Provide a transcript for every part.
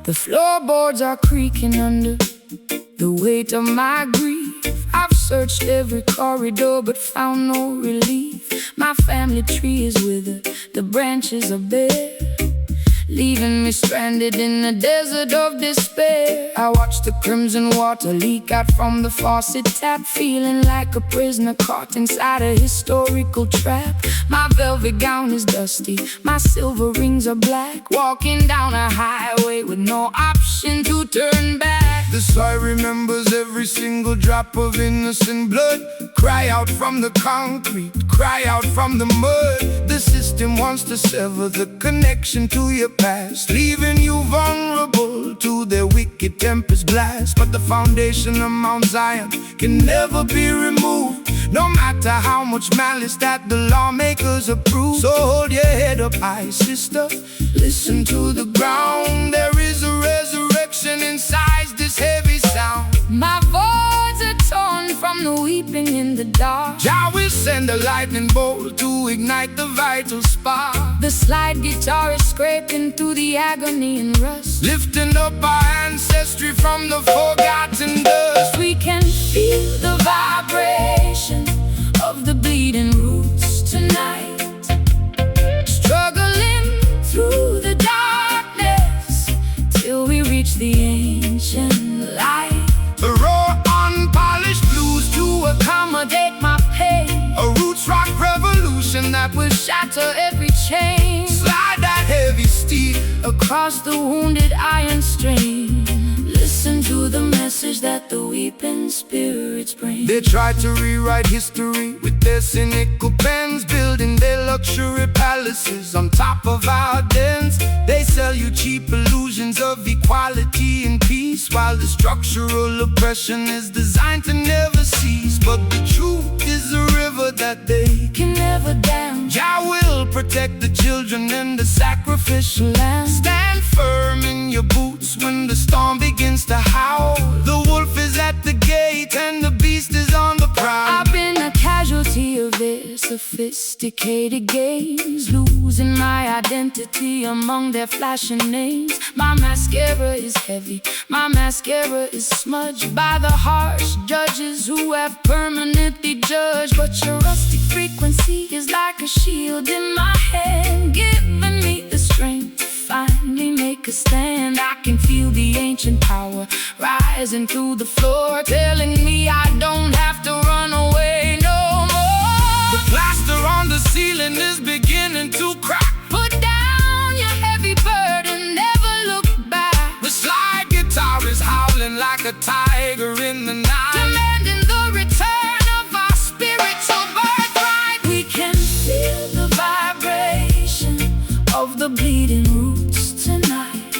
The floorboards are creaking under the weight of my grief. I've searched every corridor but found no relief. My family tree is withered, the branches are bare, leaving me stranded in a desert of despair. I watch the crimson water leak out from the faucet tap, feeling like a prisoner caught inside a historical trap. My velvet gown is dusty, my silver rings are black, walking down a highway with no option to turn back. The soil remembers every single drop of innocent blood. Cry out from the concrete, cry out from the mud. The system wants to sever the connection to your past, leaving you vulnerable to their wicked tempest blast. But the foundation of Mount Zion can never be removed, no matter how much malice that the lawmakers approve. So hold your head up high, sister, listen to the ground. There is a resurrection inside this heavy sound. My voids are torn from the weeping in the dark. Jah will send a lightning bolt to ignite the vital spark. The slide guitar is scraping through the agony and rust, lifting up our ancestry from the forgotten dust. We can feel the vibration of the bleeding roots tonight, struggling through the darkness till we reach the ancient light. The raw, unpolished blues to Accommodate my pain, a roots rock revolution that will shatter every chain, slide that heavy steel across the wounded iron string. Listen to the message that the weeping spirits bring. They try to rewrite history with their cynical pens, building their luxury palaces on top of our dens. They sell you cheap illusions of equality and peace, while the structural oppression is designed to never cease. But the truth is a river that they can never dam. Jah will protect the children and the sacrificial lamb. Stand firm in your boots when the storm begins to howl. The wolf is at the gate and the beast is on the prowl. I've been a casualty of their sophisticated games, losing my identity among their flashing names. My mascara is heavy, my mascara is smudged by the harsh judges who have permanently judged. But your rusty frequency is like a shield in my hand, giving me the strength to finally make a stand. I can feel the ancient power rising through the floor, telling me I don't have to run away no more. The plaster on the ceiling is beginning to crack. Put down your heavy burden, never look back. The slide guitar is howling like a tiger in the night, demanding the return of our spiritual birthright. We can feel the vibration of the bleeding roots tonight,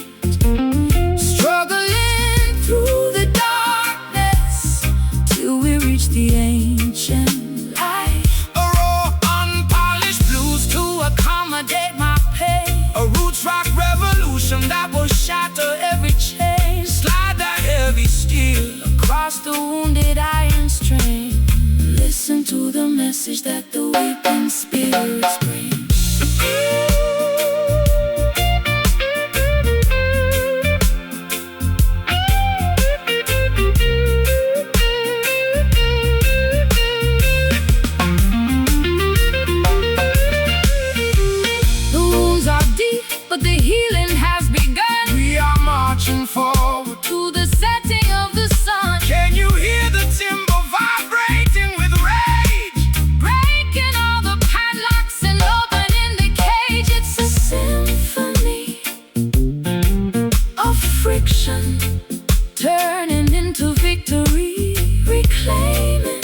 struggling through the darkness till we reach the ancient light. A raw, unpolished blues to Accommodate my pain, a roots rock revolution that will shatter every chain. Slide that heavy steel across the wounded iron string. Listen to the message that the weeping spirits bring. The wounds are deep, but the healing has begun. We are marching forward To the setting of the sun, Can you hear the timber vibrating with rage? breaking all the padlocks and opening the cage. It's a symphony of friction, turning into victory, reclaiming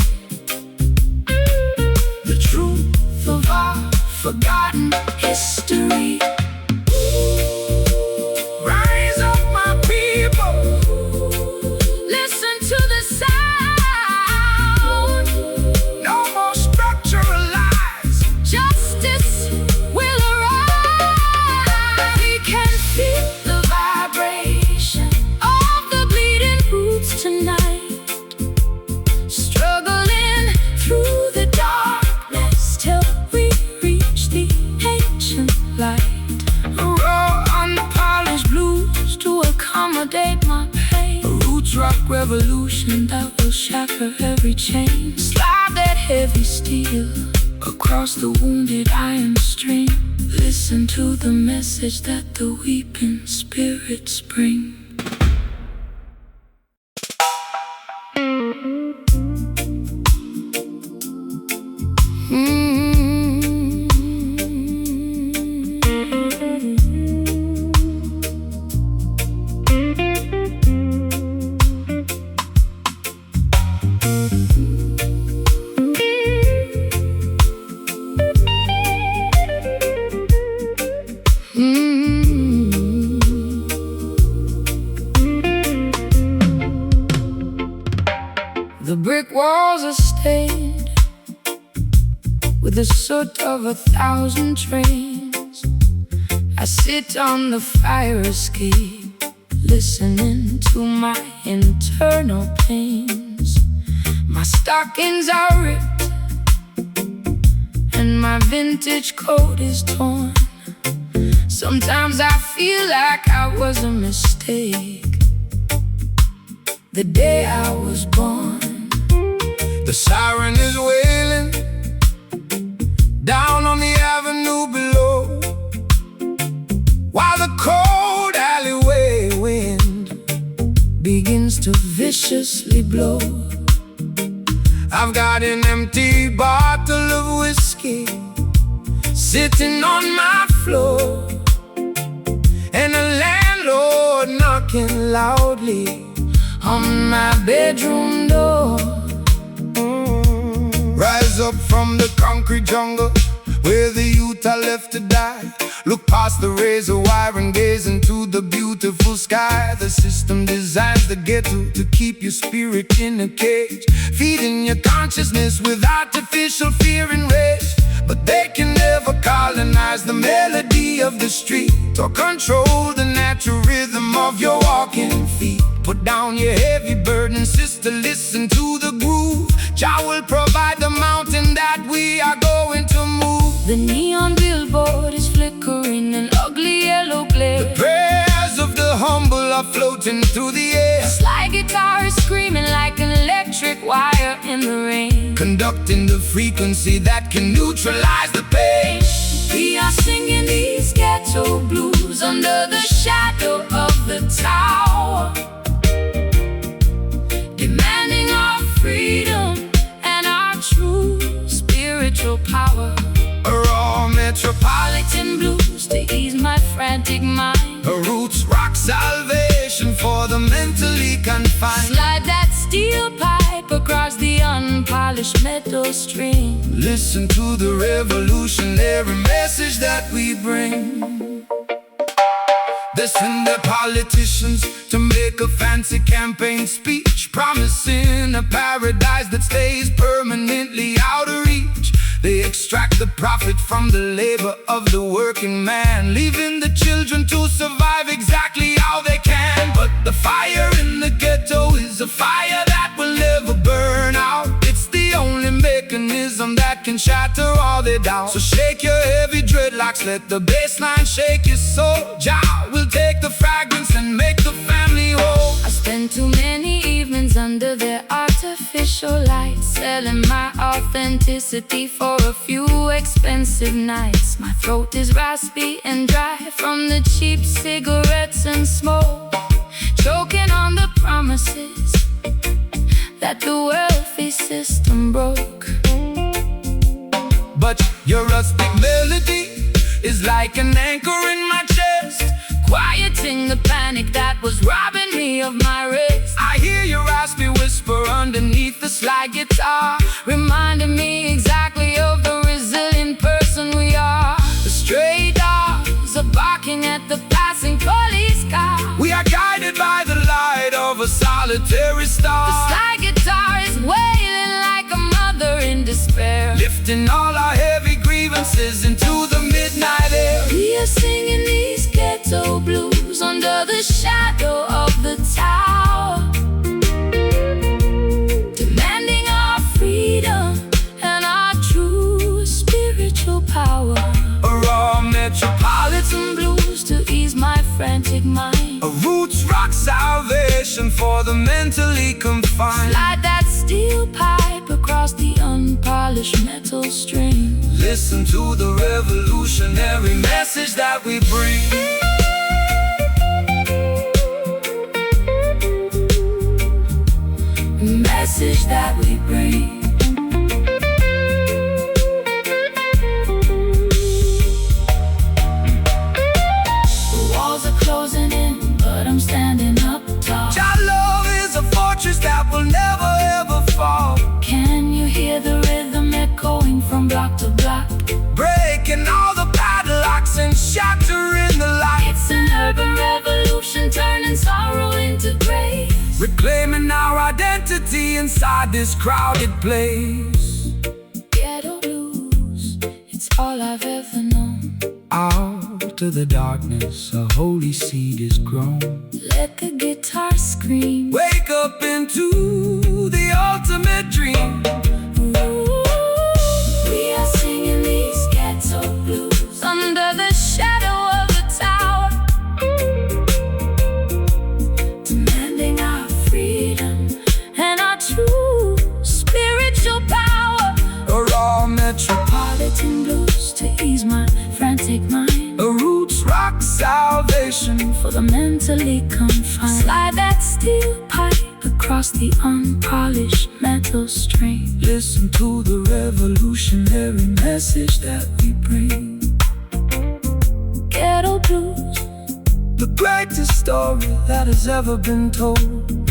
the truth of our forgotten history. Right accommodate my pain. A roots rock revolution that will shatter every chain. Slide that heavy steel across the wounded iron string. Listen to the message that the weeping spirits bring. The brick walls are stained with the soot of 1,000 trains. I sit on the fire escape, listening to my internal pains. My stockings are ripped and my vintage coat is torn. Sometimes I feel like I was a mistake the day I was born. The siren is wailing down on the avenue below, while the cold alleyway wind begins to viciously blow. I've got an empty bottle of whiskey sitting on my floor, and a landlord knocking loudly on my bedroom door. Rise up from the concrete jungle where the youth are left to die. Look past the razor wire and gaze into the beautiful sky. The system designs the ghetto to keep your spirit in a cage, feeding your consciousness with artificial fear and rage. But they can never colonize the melody of the street or control the natural rhythm of your walking feet. Put down your heavy burden, sister, listen to the groove. Jah will provide the mountain that we are going to move. The neon billboard is flickering an ugly yellow glare. The prayers of the humble are floating through the air. A slide guitar is screaming like an electric wire in the rain, conducting the frequency that can neutralize the pain. We are singing these ghetto blues under the shadow of the tower, demanding our freedom and our true spiritual power. A raw metropolitan blues to ease my frantic mind. A roots rock salvation for the mentally confined. Slide that steel pipe across the unpolished metal string. Listen to the revolutionary message that we bring. They send their politicians to make a fancy campaign speech, promising a paradise that stays permanently out of reach. They extract the profit from the labor of the working man, leaving the children to survive exactly how they can. But the fire in the ghetto is a fire that will never burn out. It's the only mechanism that can shatter all their doubts. So shake your heavy dreadlocks, let the bass line shake your soul. Jah will take the fragrance and make the family whole. I spend too many evenings under their artificial lights, selling my authenticity for a few expensive nights. My throat is raspy and dry from the cheap cigarettes and smoke, choking on the promises that the wealthy system broke. But your rustic melody is like an anchor in my chest, quieting the panic that was robbing me of my rest. I hear your raspy whisper underneath the slide guitar, reminding me exactly of the resilient person we are. The stray dogs are barking at the passing police car. We are guided by the light of a solitary star. The slide guitar is wailing like a mother in despair, lifting all our heavy grievances into the midnight air. We are singing these ghetto blues under the shadow of the tower, demanding our freedom and our true spiritual power. A raw metropolitan blues to ease my frantic mind. A roots rock salvation for the mentally confined. Slide that steel pipe across the unpolished metal string. Listen to the revolutionary message that we bring. The message that we bring. The walls are closing in, but I'm standing up tall. Your love is a fortress that will never ever fall. Can you hear the rhythm echoing from block to block? Breaking all the padlocks and shattering the light. It's an urban revolution, turning sorrow into grace. Reclaiming our identity inside this crowded place. Ghetto blues, it's all I've ever known. Out of the darkness, a holy seed is grown. Let the guitar scream. Wake up into the ultimate dream. Ooh, we are singing these ghetto blues under the shadow of the tower, demanding our freedom and our true spiritual power. A raw metropolitan Blues to ease my frantic mind. a roots rock salvation. For the mentally confined. Slide that steel pipe across the unpolished metal string. Listen to the revolutionary message that we bring. Ghetto blues, The greatest story that has ever been told.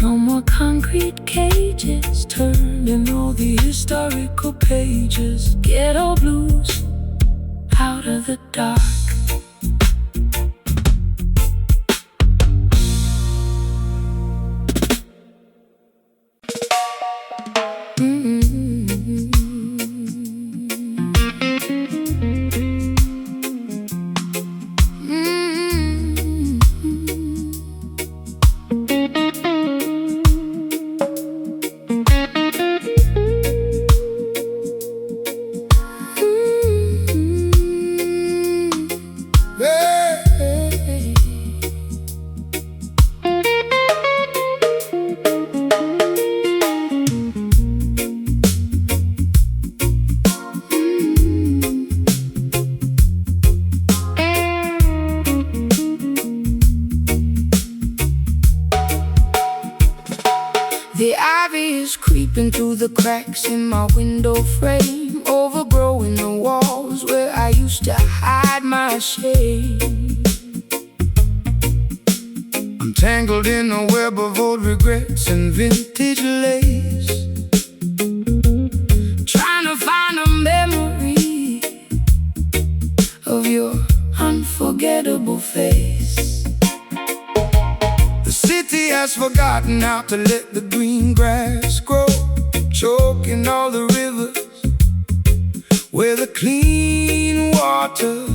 no more concrete cages Turned in all the historical pages. Ghetto blues, out of the dark. The ivy is creeping through the cracks in my window frame, overgrowing the walls where I used to hide my shame. I'm tangled in a web of old regrets and vintage lace, Trying to find a memory of your unforgettable face. The city has forgotten how to let the green grass grow, choking all the rivers where the clean water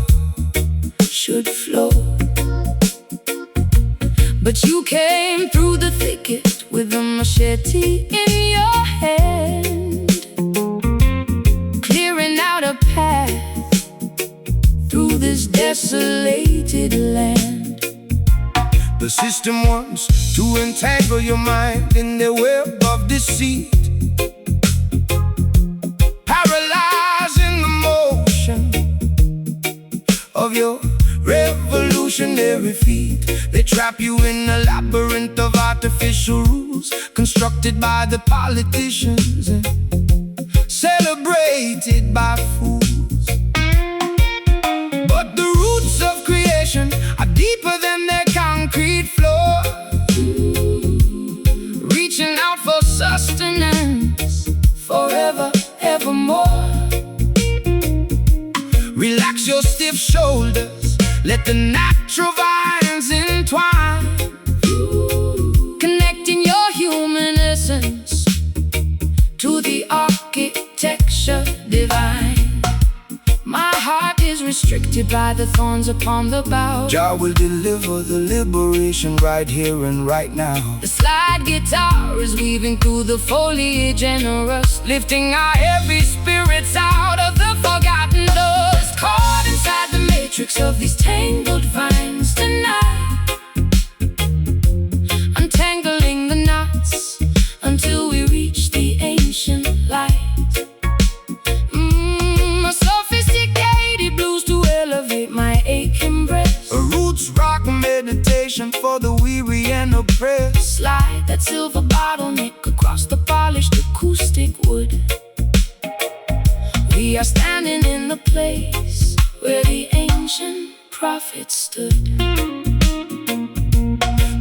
Should flow. But you came through the thicket with a machete in your hand, clearing out a path through this desolated land. The system wants to entangle your mind in their web of deceit, paralyzing the motion of your revolutionary feet. They trap you in a labyrinth of artificial rules constructed by the politicians and celebrated by fools. But the roots of creation are deeper than their concrete floor, Reaching out for sustenance forever, evermore. Relax your stiff shoulders, let the natural vines entwine, Connecting your human essence to the architecture divine. My heart is restricted by the thorns upon the bough. Jah will deliver the liberation right here and right now. The slide guitar is weaving through the foliage generous, lifting our heavy spirits out of the forgotten dust. Caught inside the matrix of these tangled vines tonight, meditation for the weary and oppressed. Slide that silver bottleneck across the polished acoustic wood. We are standing in the place where the ancient prophets stood.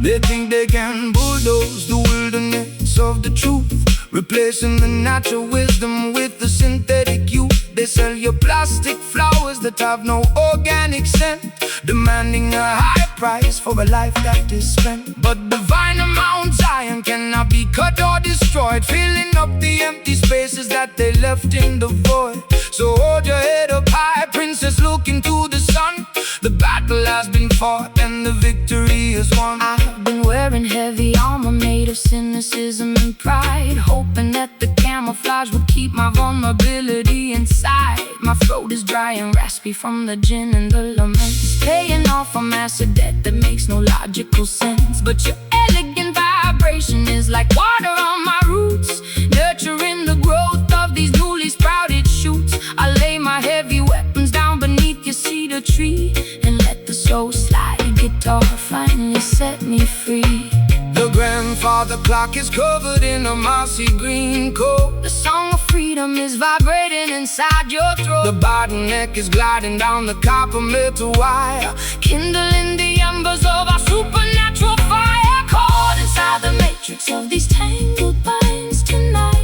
They think they can bulldoze the wilderness of the truth, replacing the natural wisdom with the synthetic youth. They sell you plastic flowers that have no organic scent, demanding a high price for a life that is spent. But divine Mount Zion cannot be cut or destroyed, filling up the empty spaces that they left in the void. So hold your head up high, princess, look into the sun. The battle has been fought and the victory is won. I've been wearing heavy armor made of cynicism and pride, hoping that the camouflage would keep my vulnerability inside. My throat is dry and raspy from the gin and the laments, paying off a massive debt that makes no logical sense. But your elegant vibration is like water on my roots, nurturing the growth of these newly sprouted shoots. I lay my heavy weapons down beneath your cedar tree and let the soul slide guitar finally set me free. The grandfather clock is covered in a mossy green coat. The song of freedom is vibrating inside your throat. The bottleneck is gliding down the copper metal wire, kindling the embers of our supernatural fire. Caught inside the matrix of these tangled binds tonight.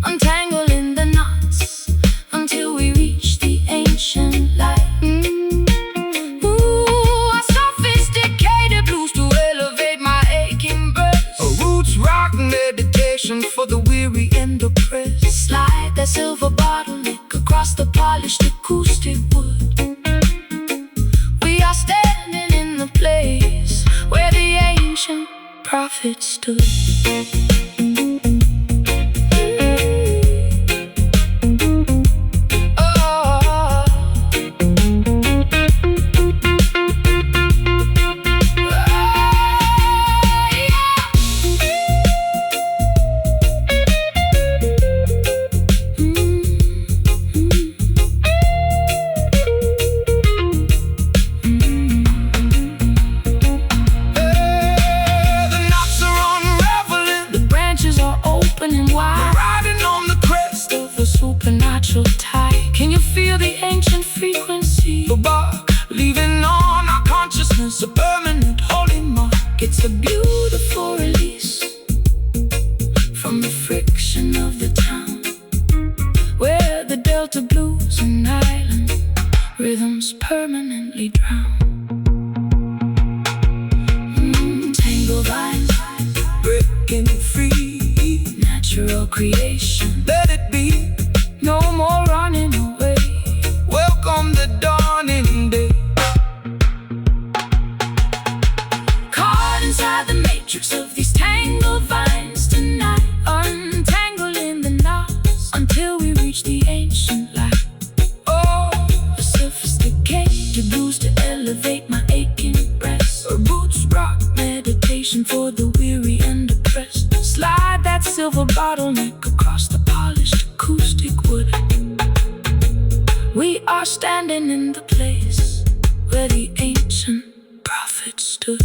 Untangling the knots until we reach the ancient light. Meditation for the weary and oppressed. Slide that silver bottleneck across the polished acoustic wood. We are standing in the place where the ancient prophets stood. Supernatural tide. Can you feel the ancient frequency? The bark leaving on our consciousness a permanent holy mark. It's a beautiful release from the friction of the town, where the Delta blues and island rhythms permanently drown. Tangled vines breaking free, natural creation. Let it be. No more running away. Welcome the dawning day. Caught inside the matrix of these tangled vines tonight, untangling the knots until we reach the ancient light. Oh, a sophisticated blues to elevate my aching breast. her boots rock meditation for the weary and oppressed. Slide that silver bottleneck across the polished acoustic wood. We are standing in the place where the ancient prophets stood.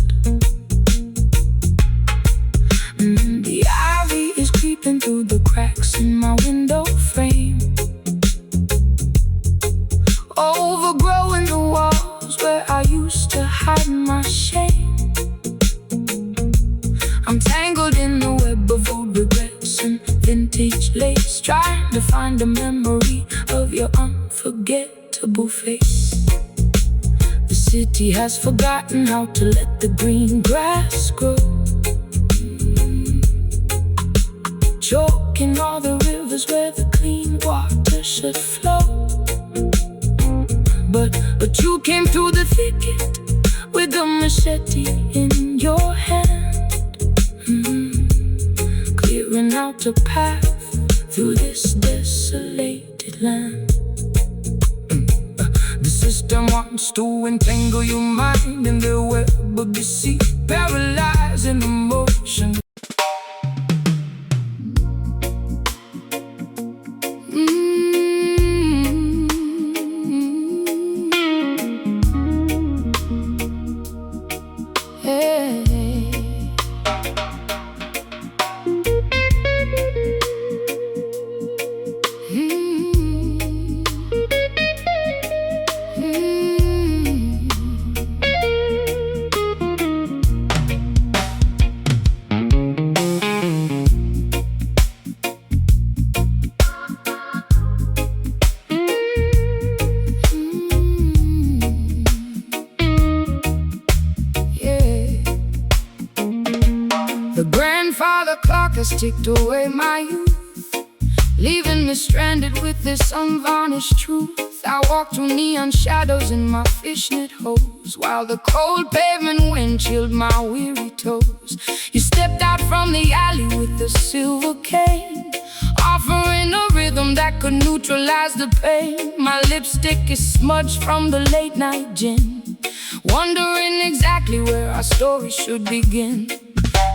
The ivy is creeping through the cracks in my window frame, overgrowing the walls where I used to hide my shame. I'm tangled in the web of old regrets and vintage lace, trying to find a memory of your unforgettable face. The city has forgotten how to let the green grass grow, choking all the rivers where the clean water should flow. But you came through the thicket with a machete in your hand, clearing out a path through this desolated land. The system wants to entangle your mind in the web of deceit, paralyzing emotion. has ticked away my youth, leaving me stranded with this unvarnished truth. I walked through neon shadows in my fishnet hose, while the cold pavement wind chilled my weary toes. You stepped out from the alley with a silver cane, offering a rhythm that could neutralize the pain. My lipstick is smudged from the late night gin, wondering exactly where our story should begin.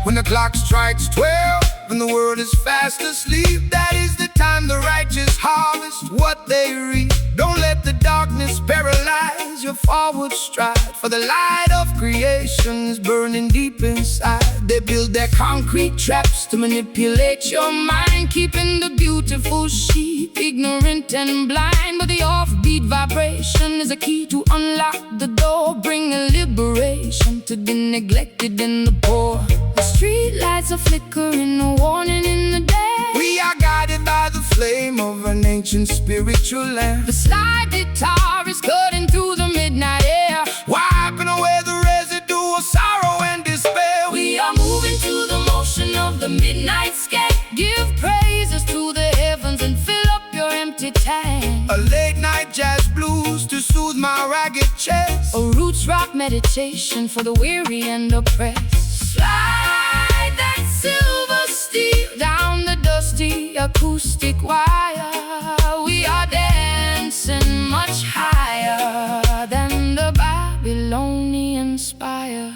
When the clock strikes 12 and the world is fast asleep, that is the time the righteous harvest what they reap. Don't let the darkness paralyze your forward stride, for the light of creation is burning deep inside. They build their concrete traps to manipulate your mind, keeping the beautiful sheep ignorant and blind. But the offbeat vibration is a key to unlock the door, bringing liberation to the neglected and the poor. The street lights are flickering, a warning in the day. We are guided by the flame of an ancient spiritual lamp. The slide guitar is cutting through the midnight air, Wiping away the residue of sorrow and despair. we are moving to the motion of the midnight scape. Give praises to the heavens and fill up your empty tank. A late night jazz blues to soothe my ragged chest. A roots rock meditation for the weary and oppressed. Slide that silver steel down the dusty acoustic wire. We are dancing much higher than the Babylonian spire.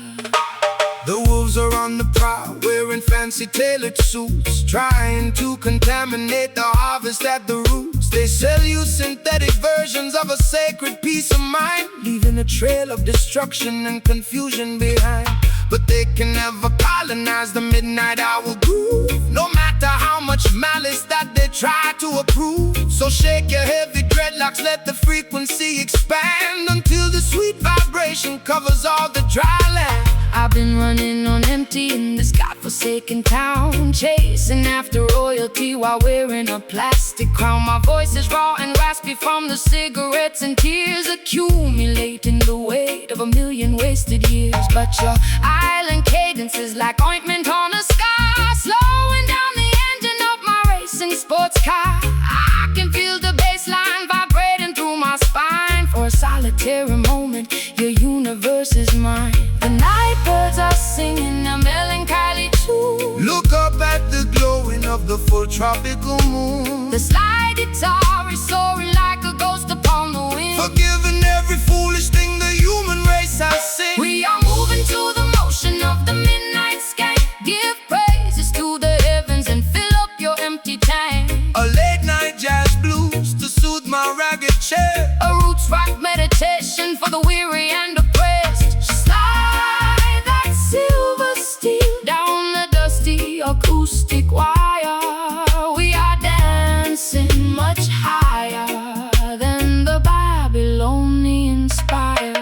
The wolves are on the prowl, wearing fancy tailored suits, trying to contaminate the harvest at the roots. They sell you synthetic versions of a sacred peace of mind, leaving a trail of destruction and confusion behind. But they can never colonize the midnight hour groove, no matter how much malice that they try to approve. So shake your heavy dreadlocks, let the frequency expand, until the sweet vibration covers all the dry land. I've been running on empty in this godforsaken town, chasing after royalty while wearing a plastic crown. My voice is raw and raspy from the cigarettes and tears, accumulating the weight of a million wasted years. But your island cadence is like ointment on a scar, slowing down the engine of my racing sports car. I can feel the bass line vibrating through my spine. For a solitary moment, your universe is mine. The night birds are singing a melancholy tune. Look up at the glowing of the full tropical moon. The slide guitar is soaring like a ghost upon the wind, Forgiving every foolish thing the human race has sinned. we are moving to the motion of the midnight sky. Give praises to the heavens and fill up your empty tank. A late night jazz blues to soothe my ragged chest. A roots rock meditation for the weary and oppressed. Slide that silver steel down the dusty acoustic wire. We are dancing much higher than the Babylonian spire.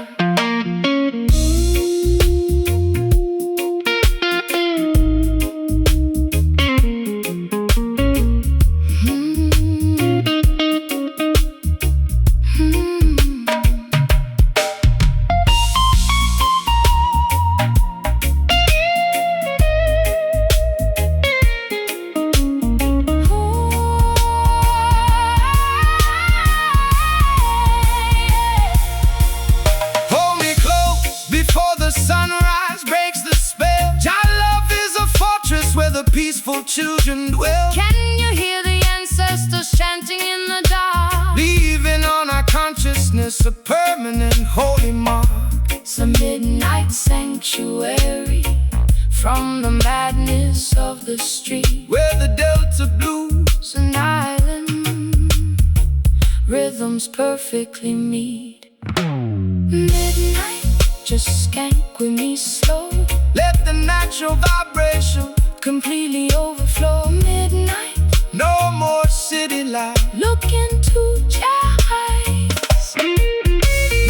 Hold me close before the sunrise breaks the spell. Your love is a fortress where the peaceful children dwell. Can you hear the ancestors chanting in the dark? Leaving on our consciousness a permanent holy mark. It's a midnight sanctuary from the madness of the street. Where the Delta blues An island, rhythms perfectly meet. Midnight, just skank with me slow, let the natural vibration completely overflow. Midnight, no more city life. look into your eyes.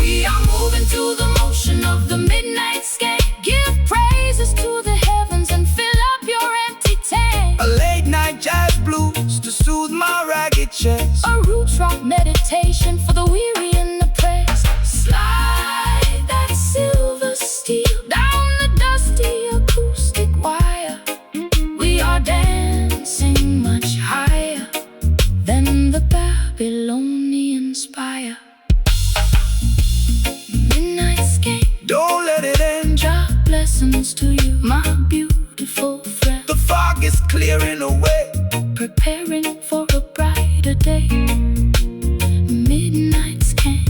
We are moving to the motion of the midnight sky. Give praises to the heavens and fill up your empty tank. A late night jazz blues to soothe my ragged chest. A roots rock meditation for the weary and oppressed. Slide that silver steel down the dusty acoustic wire. We are dancing don't let it end. Jah blessings to you, my beautiful friend. The fog is clearing away, Preparing for a brighter day. Midnight skank,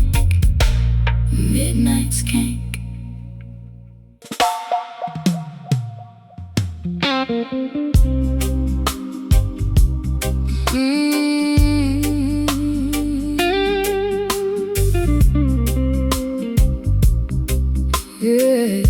midnight skank. Yeah.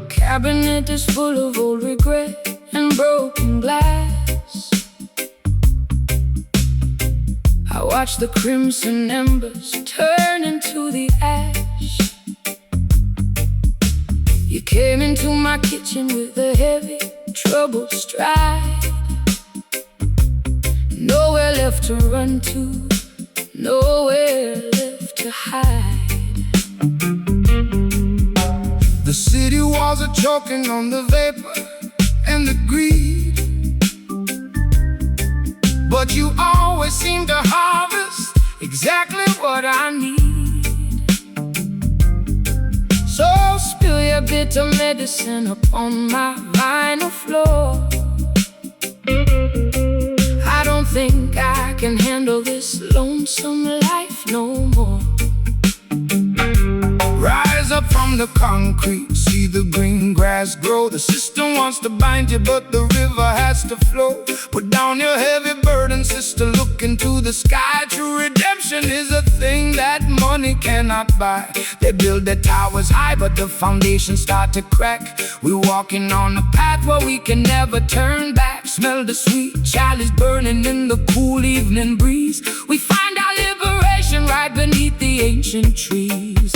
Cabinet is full of old regret and broken glass. I watch the crimson embers turn into the ash. You came into my kitchen with a heavy, troubled stride. Nowhere left to run to, nowhere left to hide. the city walls are choking on the vapor and the greed, but you always seem to harvest exactly what I need. So spill your bitter medicine upon my vinyl floor. I don't think I can handle this lonesome life no more. Rise up from the concrete, see the green grass grow. The system wants to bind you, but the river has to flow. Put down your heavy burden, sister, look into the sky. True redemption is a thing that money cannot buy. They build their towers high, but the foundations start to crack. We're walking on a path where we can never turn back. Smell the sweet chalice burning in the cool evening breeze. We find our liberation right beneath the ancient trees.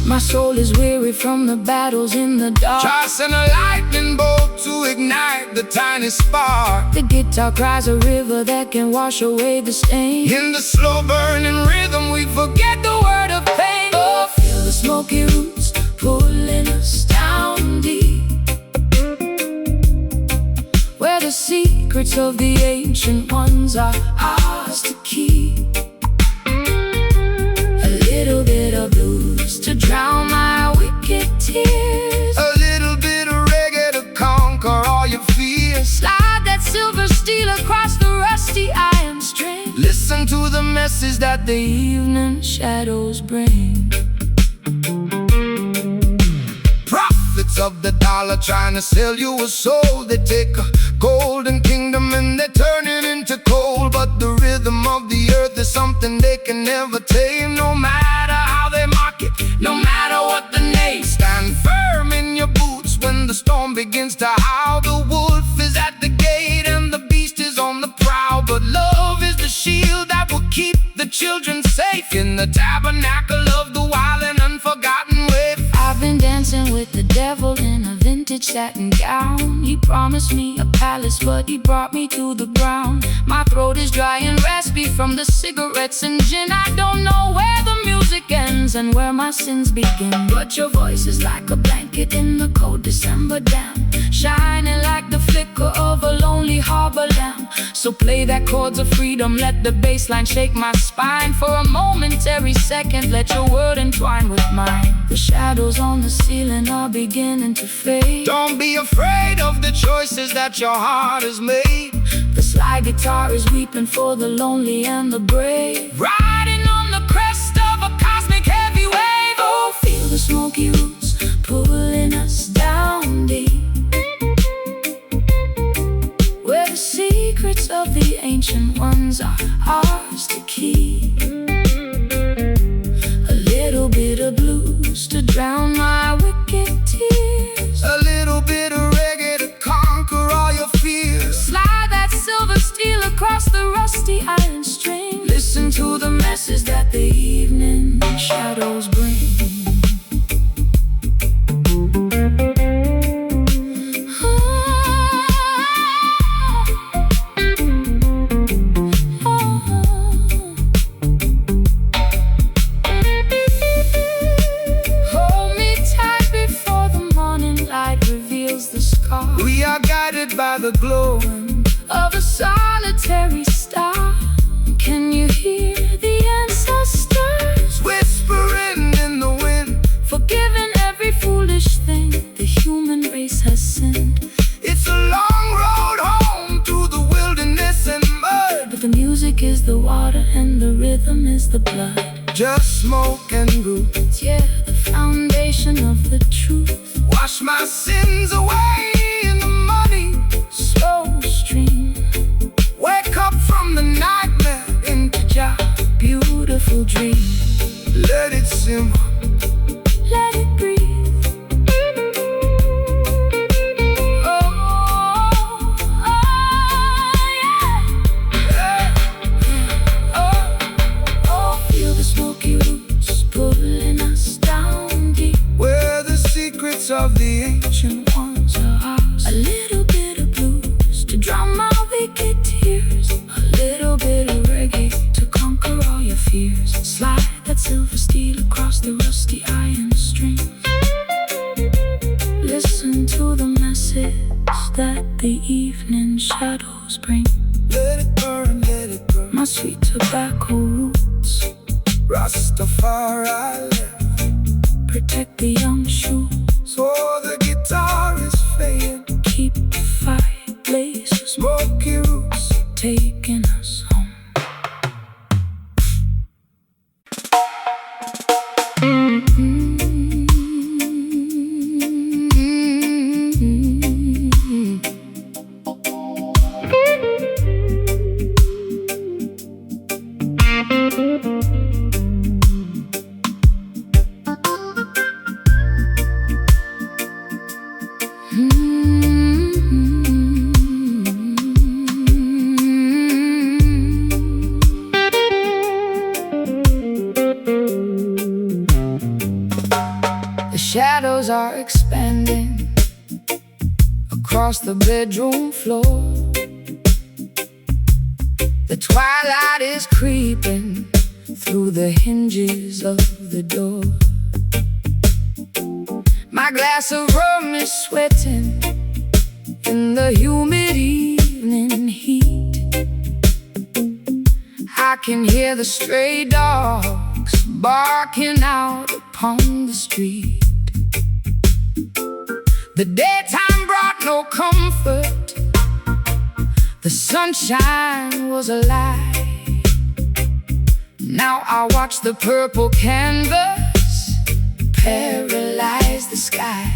My soul is weary from the battles in the dark. Just send a lightning bolt to ignite the tiny spark. The guitar cries a river that can wash away the stain. In the slow burning rhythm we forget the word of pain. Oh, feel the smoky roots pulling us down deep, where the secrets of the ancient ones are ours to keep. A little bit of blues to drown my wicked tears. A little bit of reggae to conquer all your fears. Slide that silver steel across the rusty iron string. Listen to the message that the evening shadows bring. Prophets of the dollar trying to sell you a soul. They take a golden kingdom and they turn it into coal. But the rhythm of the earth is something they can never tame. No matter how they mock it, no matter what the name. Stand firm in your boots when the storm begins to howl. The wolf is at the gate and the beast is on the prowl. But love is the shield that will keep the children safe in the tabernacle of the wild and unforgotten wave. I've been dancing with the devil in a vintage satin gown. He promised me a palace, but he brought me to the ground. My throat is dry and raspy from the cigarettes and gin. I don't know where the music ends and where my sins begin. But your voice is like a blanket in the cold December damp, shining like the flicker of a lonely harbor lamp. So play that chords of freedom, let the bass line shake my spine. For a momentary second, let your word entwine with mine. The shadows on the ceiling are beginning to fade. Don't be afraid of the choices that your heart has made. The slide guitar is weeping for the lonely and the brave, riding on the crest of a cosmic heavy wave. Oh, feel the smoky roots pulling us down deep, where the secrets of the ancient ones are ours to keep. A little bit of blues to drown my wicked tears. A little bit of reggae to conquer all your fears. Slide that silver steel across the rusty iron string. Listen to the message that the evening shadows bring. by the glowing of a solitary star. Can you hear the ancestors whispering in the wind, forgiving every foolish thing the human race has sinned? It's a long road home through the wilderness and mud, but the music is the water and the rhythm is the blood. just smoke and roots, yeah, the foundation of the truth. wash my sins away in the muddy, slow stream. Wake up from the nightmare into Jah, beautiful dream. let it simmer, let it breathe. of the ancient ones are ours. A little bit of blues to drown my wicked tears, a little bit of reggae to conquer all your fears. Slide that silver steel across the rusty iron strings. Listen to the message that the evening shadows bring. Let it burn, let it burn. My sweet tobacco roots, Rastafari left. Protect the young shoes, so the guitar is fading. Keep the fire blazing. Smoky roots taking us home. Shadows are expanding across the bedroom floor. The twilight is creeping through the hinges of the door. My glass of rum is sweating in the humid evening heat. I can hear the stray dogs barking out upon the street. The daytime brought no comfort, the sunshine was a lie. Now I watch the purple canvas paralyze the sky.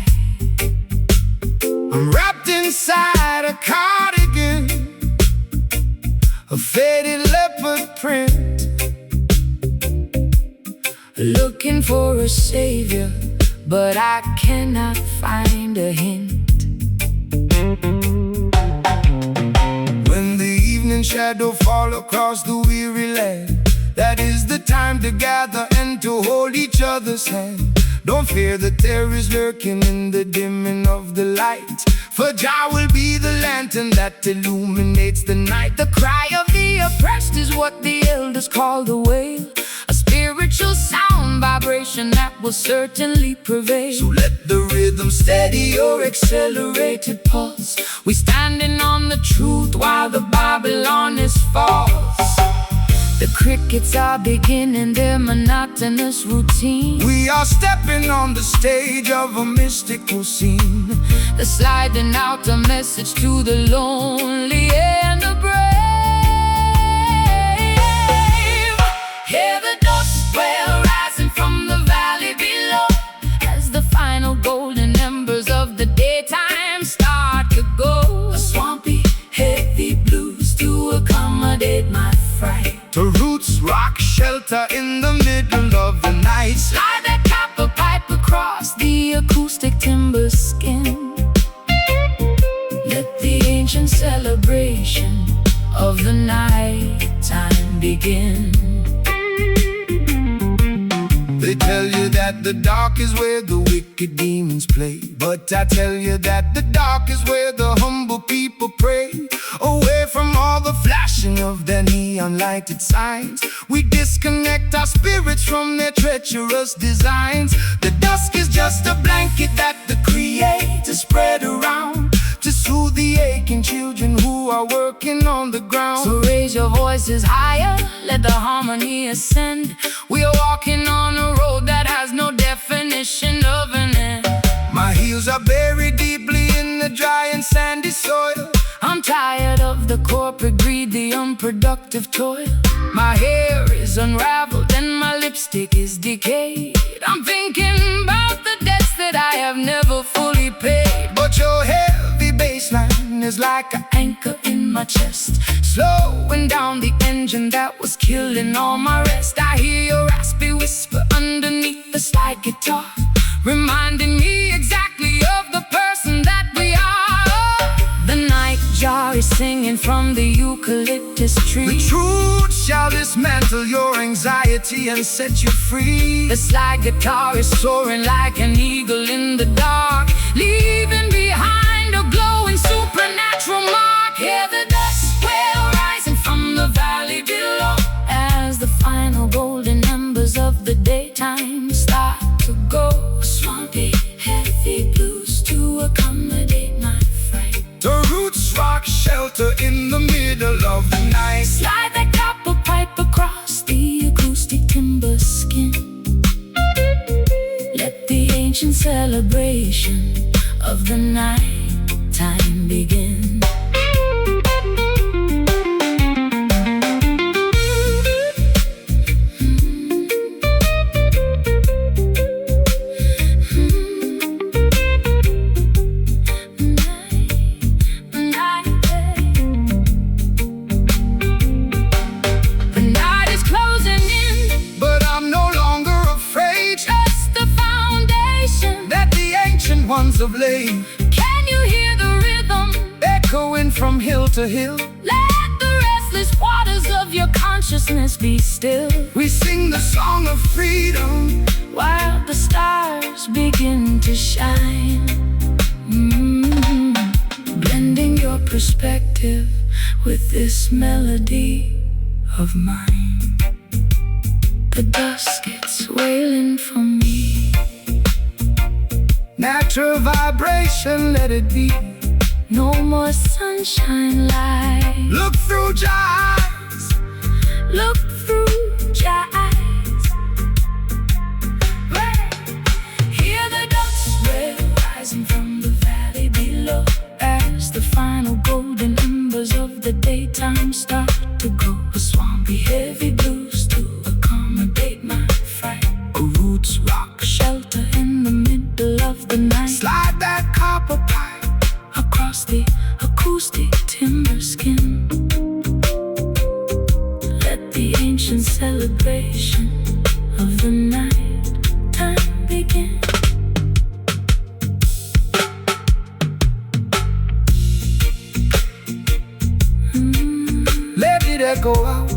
I'm wrapped inside a cardigan, a faded leopard print, looking for a savior, but I cannot find a hint. When the evening shadow fall across the weary land, that is the time to gather and to hold each other's hand. Don't fear that there is lurking in the dimming of the light, for Jah will be the lantern that illuminates the night. The cry of the oppressed is what the elders call the wail, a spiritual sound vibration that will certainly prevail. So let the rhythm steady your accelerated pulse. We standing on the truth while the Babylon is false. The crickets are beginning their monotonous routine. We are stepping on the stage of a mystical scene. They're sliding out a message to the lonely and the brave. Hear the dust swell rising from the valley below, as the final golden embers of the daytime start to go. A swampy, heavy blues to accommodate my fright. To roots rock shelter in the middle of the night. Slide that copper pipe across the acoustic timber skin. Let the ancient celebration of the night time begin. They tell you that the dark is where the wicked demons play, but I tell you that the dark is where the humble people pray. Away from all the flashing of their neon lighted signs, we disconnect our spirits from their treacherous designs. The dusk is just a blanket that the Creator spread around to soothe the aching children who are working on the ground. So raise your voices higher, let the harmony ascend. We are walking on a road that has no definition of an end. My heels are buried deeply in the dry and sandy soil. I'm tired of the corporate greed, the unproductive toil. My hair is unraveled and my lipstick is decayed. I'm thinking about the debts that I have never fully paid. But your heavy bassline is like an Anchor in my chest, slowing down the engine that was killing all my rest. I hear your raspy whisper underneath the slide guitar, reminding me exactly of the person that we are. The nightjar is singing from the eucalyptus tree. The truth shall dismantle your anxiety and set you free. The slide guitar is soaring like an eagle in the dark, leaving behind a glowing supernatural mark. Hear the dust wail rising from the valley below, as the final golden embers of the daytime start to go. Swampy, heavy blues to accommodate my fright. The roots rock shelter in the middle of the night. Slide that copper pipe across the acoustic timber skin. Let the ancient celebration of the night time begin. Of late, can you hear the rhythm echoing from hill to hill? Let the restless waters of your consciousness be still. We sing the song of freedom while the stars begin to shine. Blending your perspective with this melody of mine. The dust gets wailing for me. Natural vibration, let it be. No more sunshine light. Look through your eyes. Look through your eyes. Hear the dust wail rising from the valley below, as the final golden embers of the daytime start to go. A swampy heavy blues to accommodate my fright. A roots rock shelter in the middle of the night. Slide that copper pipe across the acoustic timber skin. Let the ancient celebration of the night time begin. Let it echo out.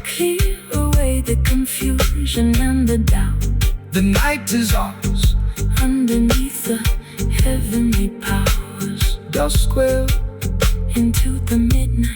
Clear away the confusion and the doubt. The night is ours. Underneath the heavenly powers, Dusk will into the midnight.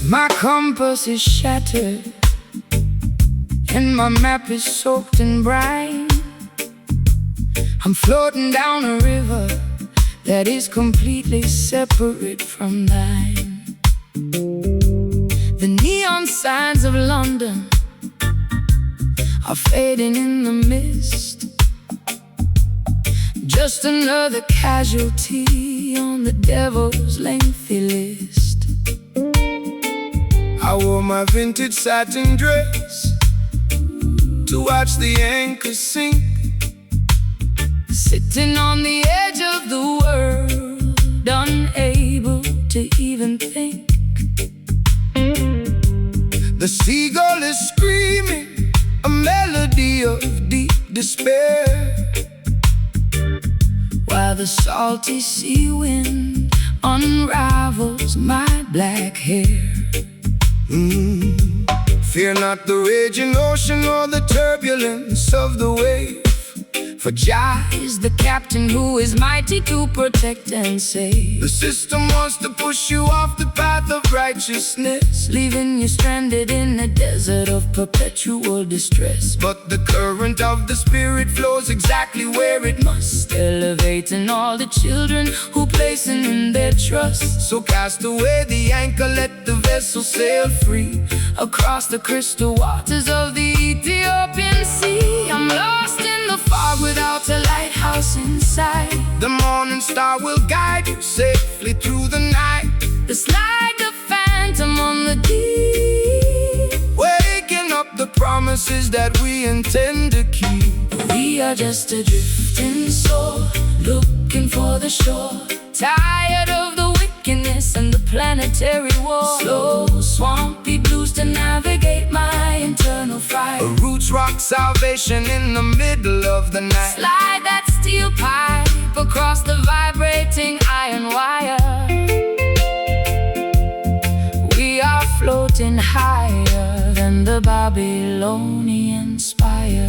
My compass is shattered and my map is soaked in brine. I'm floating down a river that is completely separate from thine. The neon signs of London are fading in the mist. Just another casualty on the devil's lengthy list. I wore my vintage satin dress to watch the anchor sink. Sitting on the edge of the world, unable to even think. The seagull is screaming a melody of deep despair, while the salty sea wind unravels my black hair. Fear not the raging ocean or the turbulence of the wave, for Jah is the captain who is mighty to protect and save. the system wants to push you off the path of righteousness, Leaving you stranded in a desert of perpetual distress. but the current of the spirit flows exactly where it must, Elevating all the children who placing in their trust. so cast away the anchor, let the vessel sail free Across the crystal waters of the Ethiopian sea, I'm lost in the fog without a lighthouse inside. The morning star will guide you safely through the night, It's like a phantom on the deep, waking up the promises that we intend to keep. we are just a drifting soul, looking for the shore. Tired of the wickedness and the planetary war. Slow, swampy blues to navigate my internal fire. A roots rock salvation in the middle of the night. Slide that steel pipe across the vibrating iron wire. We are floating higher than the Babylonian spire.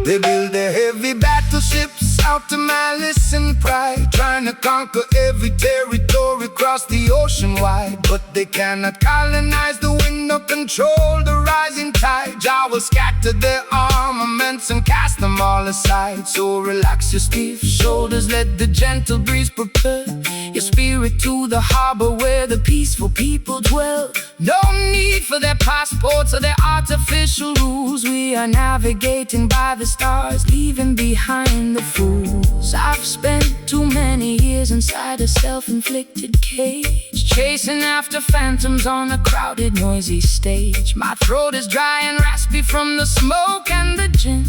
They build their heavy battleships out to malice and pride, trying to conquer every territory across the ocean wide. But they cannot colonize the wind or control the rising tide. Jah will scatter their armaments and cast them all aside. So relax your stiff shoulders, let the gentle breeze prepare your spirit to the harbor where the peaceful people dwell. No need for their passports or their artificial rules. We are navigating by the stars, leaving behind the fools. I've spent too many years inside a self-inflicted cage, chasing after phantoms on a crowded, noisy stage. My throat is dry and raspy from the smoke and the gin.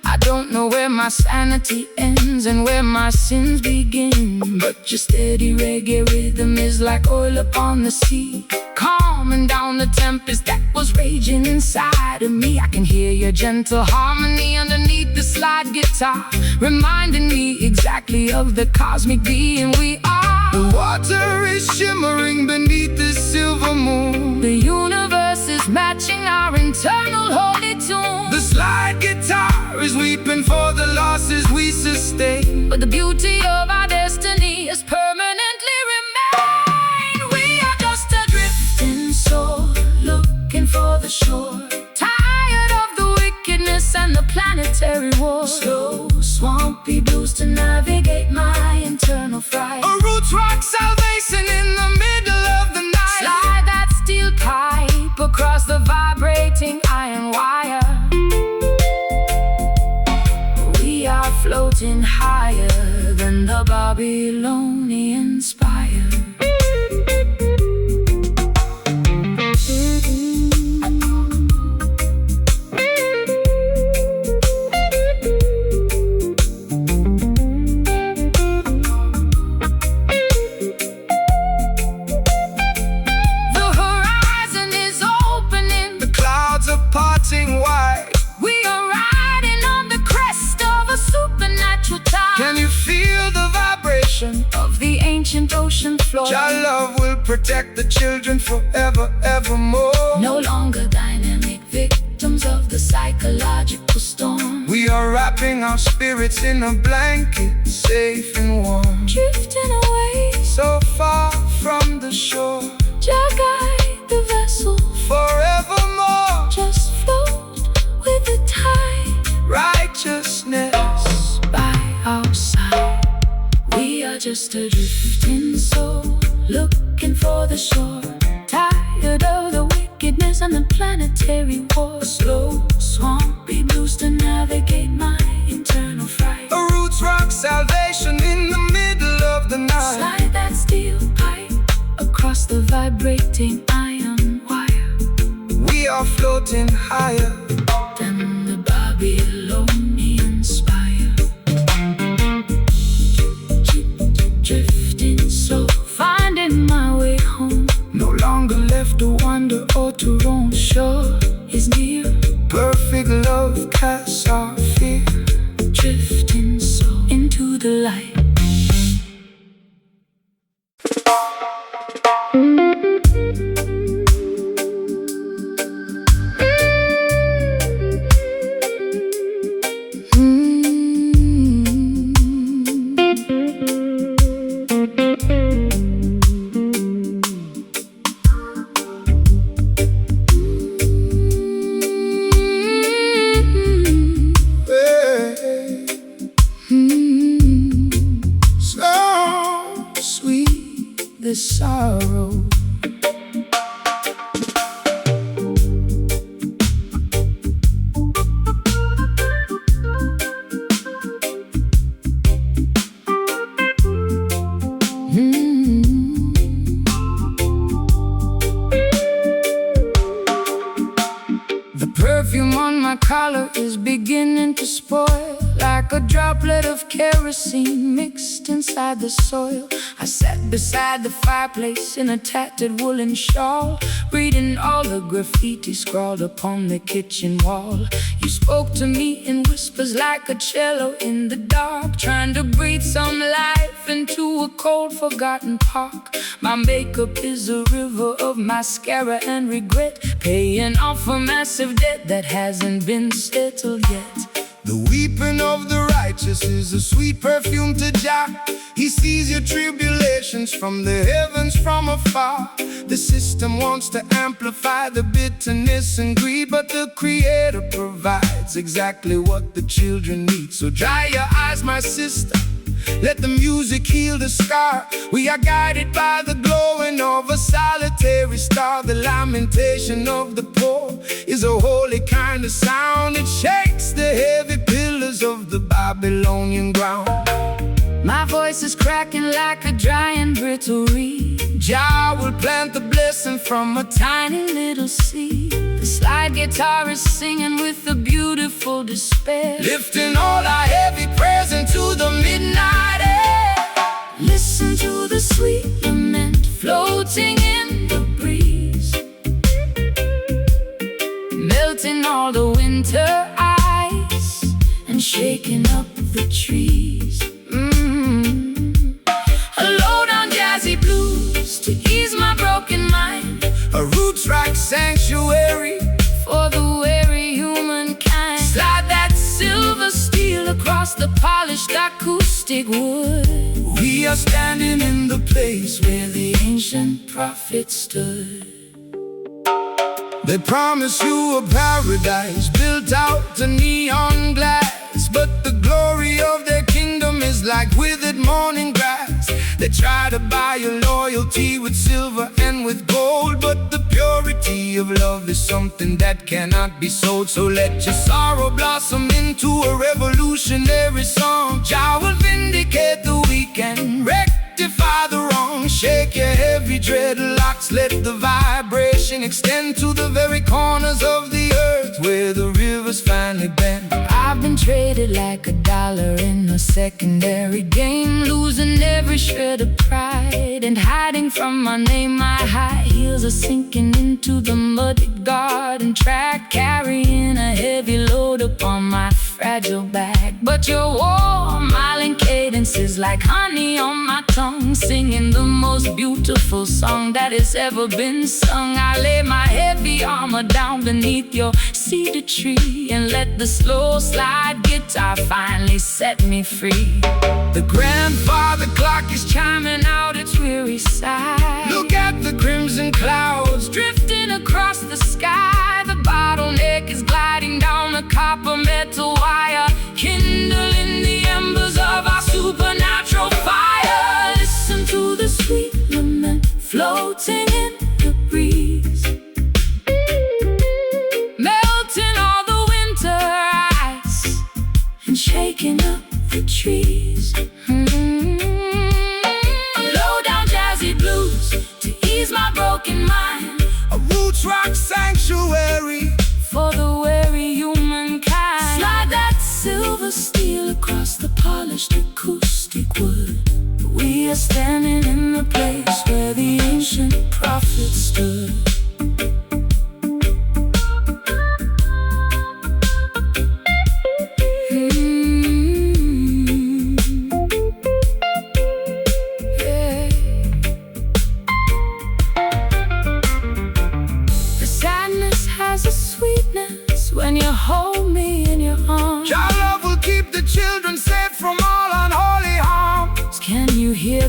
I don't know where my sanity ends and where my sins begin, but your steady reggae rhythm is like oil upon the sea, calming down the tempest that was raging inside of me. I can hear your gentle harmony underneath the slide guitar, reminding me exactly of the cosmic being we are. The water is shimmering beneath the silver moon. The universe is matching our internal holy tune. The slide guitar is weeping for the losses we sustain, but the beauty of our destiny is permanently remain. We are just a drifting soul, looking for the shore. Tired of the wickedness and the planetary war. Slow, swampy blues to navigate my internal fright. a roots rock salvation in the middle of the night. Slide that steel pipe across the vibrating iron wire. We are floating higher than the Babylonian spire. The horizon is opening, The clouds are parting wide. we are riding on the crest of a supernatural tide. Can you feel the vibration? Of the ancient ocean floor, Your love will protect the children forever, evermore. no longer dynamic victims of the psychological storm. We are wrapping our spirits in a blanket, safe and warm. Drifting away, So far from the shore, Jah guide the vessel. forevermore. Just float with the tide Righteousness. by our side. We are just a drifting soul, looking for the shore. Tired of the wickedness and the planetary war. Slow, swampy blues to navigate my internal fright. A roots rock salvation in the middle of the night. Slide that steel pipe across the vibrating iron wire. We are floating higher Toronto shore is near. Perfect love casts our fear, Drifting so into the light. So sweet, The sorrow. The perfume on my collar is beginning to spoil, like a droplet of kerosene mixed inside the soil. I sat beside the fireplace in a tattered woolen shawl, reading all the graffiti scrawled upon the kitchen wall. You spoke to me in whispers like a cello in the dark, trying to breathe some life into a cold, forgotten park. My makeup is a river of mascara and regret, paying off a massive debt that hasn't been settled yet. the weeping of the righteous is a sweet perfume to Jah. He sees your tribulations from the heavens from afar. The system wants to amplify the bitterness and greed, but the Creator provides exactly what the children need. So dry your eyes, my sister, let the music heal the scar. We are guided by the glowing of a solitary star. The lamentation of the poor is a holy kind of sound. It shakes the heavy pillars of the Babylonian ground. My voice is cracking like a dry and brittle reed. Jah will plant the blessing from a Tiny little seed. The slide guitar is singing with a beautiful despair, lifting all our heavy prayers into the midnight air. Listen to the sweet lament floating in the breeze, melting all the winter ice and shaking up the trees. A low down jazzy blues to ease my broken mind, A roots rock sanctuary for the weary humankind. slide that silver steel across the polished acoustic wood. We are standing in the place Where the ancient prophet stood. they promise you a paradise built out to neon glass, but the glory of their kingdom is like withered morning grass. They try to buy your loyalty with silver and with gold, but the purity of love is something that cannot be sold. So let your sorrow blossom into a revolutionary song. Jah will vindicate the weak and rectify the wrong. Shake your heavy dreadlocks, let the vibration extend to the very corners of the earth where the rivers finally bend. I've been traded like a dollar in a secondary game, losing every shred of pride and hiding from my name. My high heels are sinking into the muddy garden track, carrying a heavy load upon my fragile back. But your warm, smiling cadence is like honey on my tongue, singing the most beautiful song that has ever been sung. I lay my heavy armor down beneath your cedar tree and let the slow slide guitar finally set me free. The grandfather Clock is chiming out its weary sigh. look at the crimson clouds Drifting across the sky, the bottleneck is gliding down the copper metal wire, kindling the embers of our supernatural fire. Listen to the sweet lament floating in the breeze, melting all the winter ice and shaking up the trees. Low down jazzy blues to ease my broken mind, a roots rock sanctuary for the weary humankind. Slide that silver steel across the polished acoustic wood. We are standing in the place where the ancient prophet stood.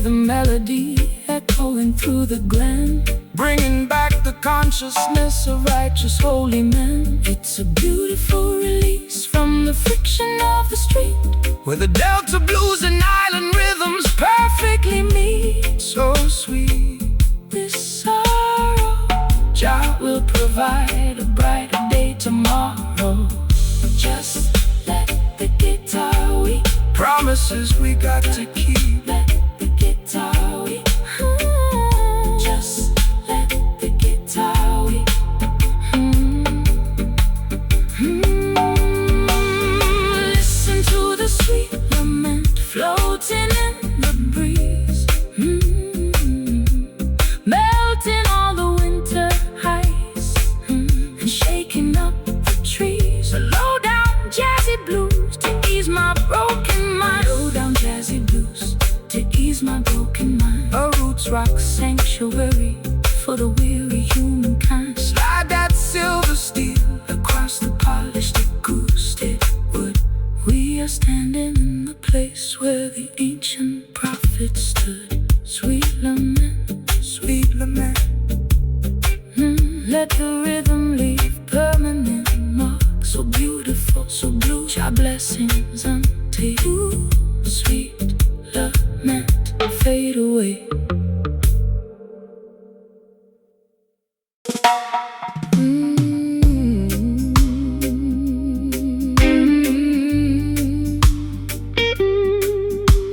the melody echoing through the glen, bringing back the consciousness of righteous holy men. It's a beautiful release from the friction of the street, where the Delta blues and island rhythms perfectly meet. So sweet, this sorrow, Jah will provide a brighter day tomorrow. Just let the guitar weep, promises we got to keep. Let the guitar weep. Just let the guitar weep. Listen to the sweet lament floating in the breeze, melting all the winter ice, and shaking up the trees. A low down jazzy blues to ease my broken mind. Low down jazzy blues to ease my broken mind. A roots rock sanctuary for the weary humankind. Slide that silver steel across the polished acoustic wood. We are standing in the place where the ancient prophets stood. Sweet lament, sweet lament. Let the rhythm leave permanent marks. So beautiful, so blue. Jah blessings unto you. Sweet lament, fade away.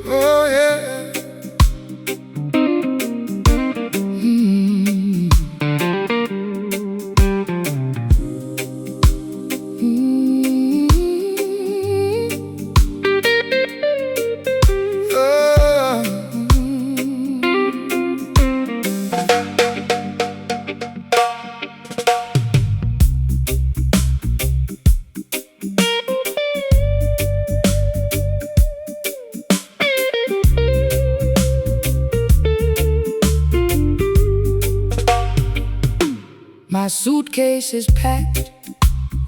Oh yeah. My suitcase is packed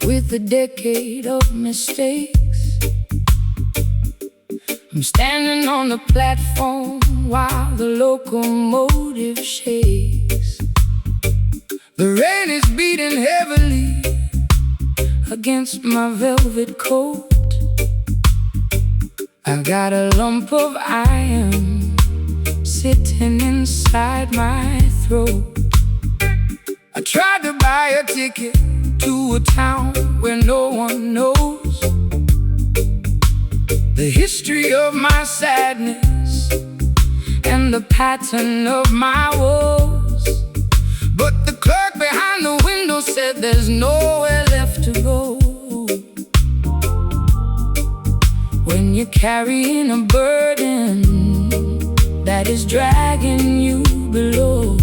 with a decade of mistakes. I'm standing on the platform while the locomotive shakes. The rain is beating heavily Against my velvet coat, I've got a lump of iron sitting inside my throat. I tried to buy a ticket To a town where no one knows the history of my sadness and the pattern of my woes. but the clerk behind the window Said there's nowhere left to go. When you're carrying a burden that is dragging you below,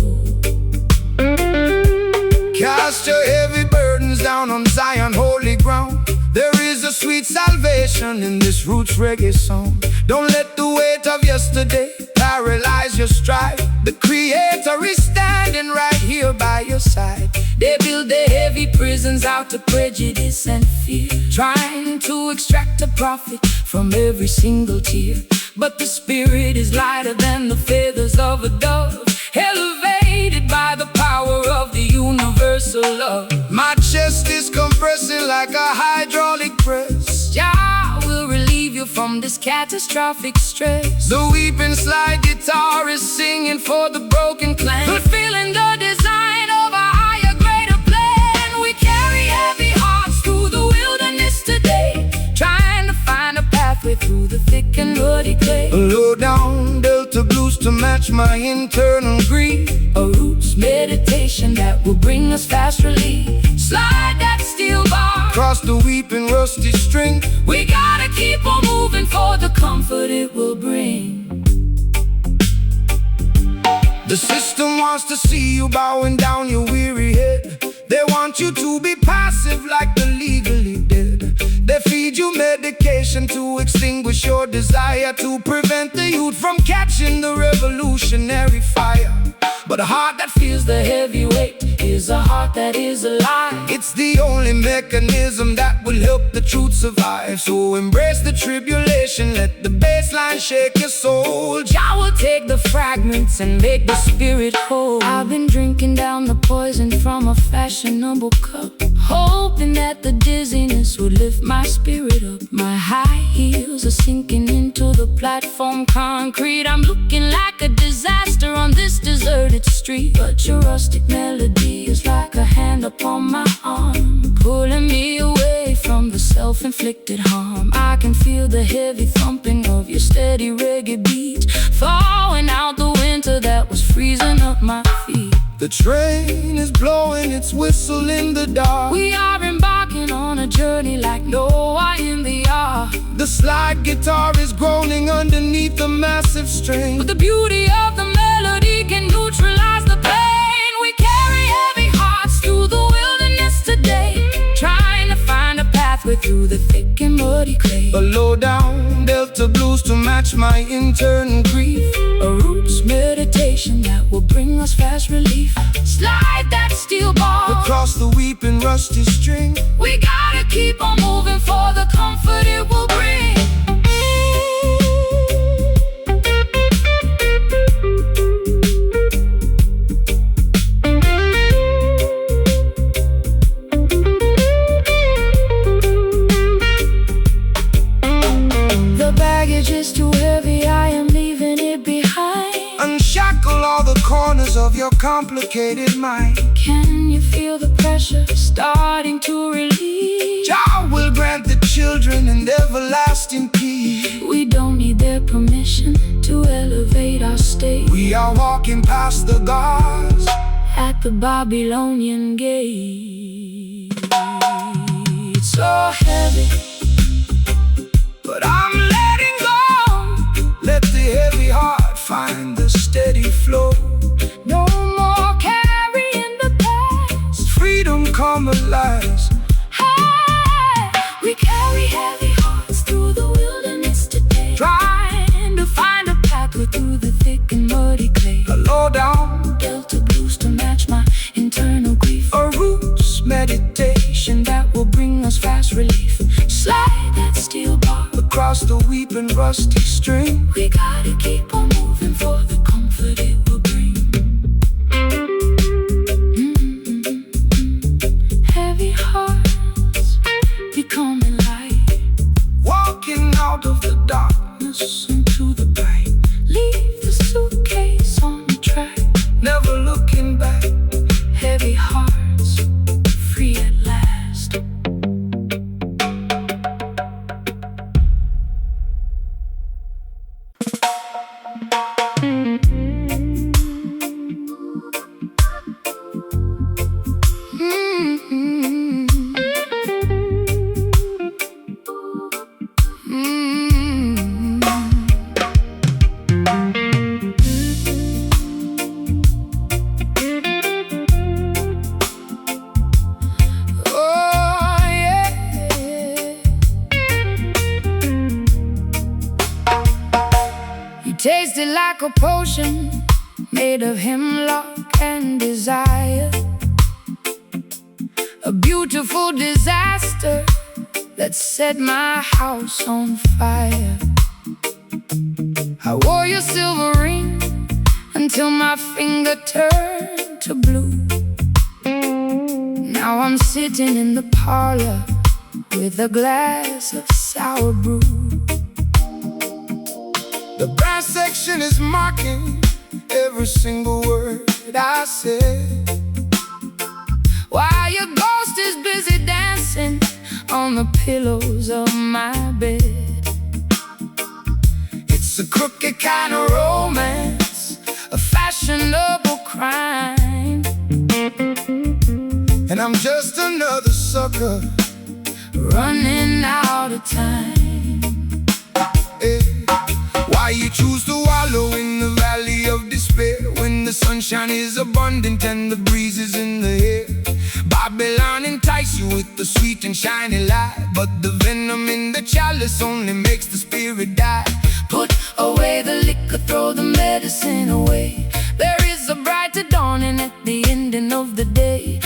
cast your heavy burdens down on Zion, holy ground. There is a sweet salvation in this roots reggae song. Don't let the weight of yesterday paralyze your stride. The Creator is standing right here by your side. they build their heavy prisons out of prejudice and fear, trying to extract a profit from every single tear. But the spirit is lighter than the feathers of a dove, elevated by the power of the universal love. My chest is compressing like a hydraulic press. Jah will relieve you from this catastrophic stress. The weeping slide guitar is singing for the broken clan, Fulfilling the design of a higher, greater plan. We carry heavy hearts through the wilderness today, trying to find a pathway through the thick and muddy clay. low down Delta blues to match my internal grief. A roots meditation that will bring us fast relief. Slide that steel bar Across the weeping rusty string. We gotta keep on moving for the comfort it will bring. The system wants to see you bowing down your weary head. They want you to be passive like the legally dead. They feed you medication to extinguish your desire, to prevent the youth from catching the revolutionary fire. But a heart that feels the heavy weight is is a heart that is alive. It's the only mechanism that will help the truth survive. So embrace the tribulation, let the bass line shake your soul. Jah will take the fragments and make the spirit whole. I've been drinking down the poison from a fashionable cup, hoping that the dizziness would lift my spirit up. My high heels are sinking into the platform concrete. I'm looking like a disaster on this deserted street, but your rustic melody is like a hand upon my arm, pulling me away from the self-inflicted harm. I can feel the heavy thumping of your steady reggae beat, thawing out the winter that was freezing up my feet. The train is blowing its whistle in the dark. We are embarking on a journey like Noah in the ark. The slide guitar is groaning underneath the massive strain, but the beauty of the melody can neutralize the pain. We carry heavy hearts through the wilderness today, trying to find a pathway through the thick and muddy clay. A low down Delta blues to match my internal grief, a roots meditation that will bring us fast relief. Slide that steel ball across the weeping rusty string. We gotta keep on moving for the comfort it will bring. The baggage is too heavy, I am leaving it behind. Unshackle all the corners of your complicated mind. Can you feel the pressure starting to relieve? Jah will grant the children an everlasting peace. We don't need their permission to elevate our state. We are walking past the gods at the Babylonian gate. It's so heavy, but I'm letting go. Let the heavy heart find the steady flow. No more carrying the past. Freedom come alive. Hey, we carry heavy hearts through the wilderness today, trying to find a pathway through the thick and muddy clay. A low down Delta blues to match my internal grief, a roots meditation that will bring us fast relief. Slide that steel bar across the weeping rusty string. We gotta keep on moving for the comfort it will bring. Heavy hearts becoming light, walking out of the darkness into the bright. Leave the suitcase on the track, never looking back. heavy hearts free at last. Tasted like a potion made of hemlock and desire, a beautiful disaster that set my house on fire. I wore your silver ring until my finger turned to blue. Now I'm sitting in the parlor with a glass of sour brew. The brass section is marking every single word I said, while your ghost is busy dancing on the pillows of my bed. It's a crooked kind of romance, a fashionable crime, and I'm just another sucker running out of time. Why you choose to wallow in the valley of despair when the sunshine is abundant and the breeze is in the air? Babylon entice you with the sweet and shiny light, but the venom in the chalice only makes the spirit die. Put away the liquor, throw the medicine away. There is a brighter dawning at the ending of the day.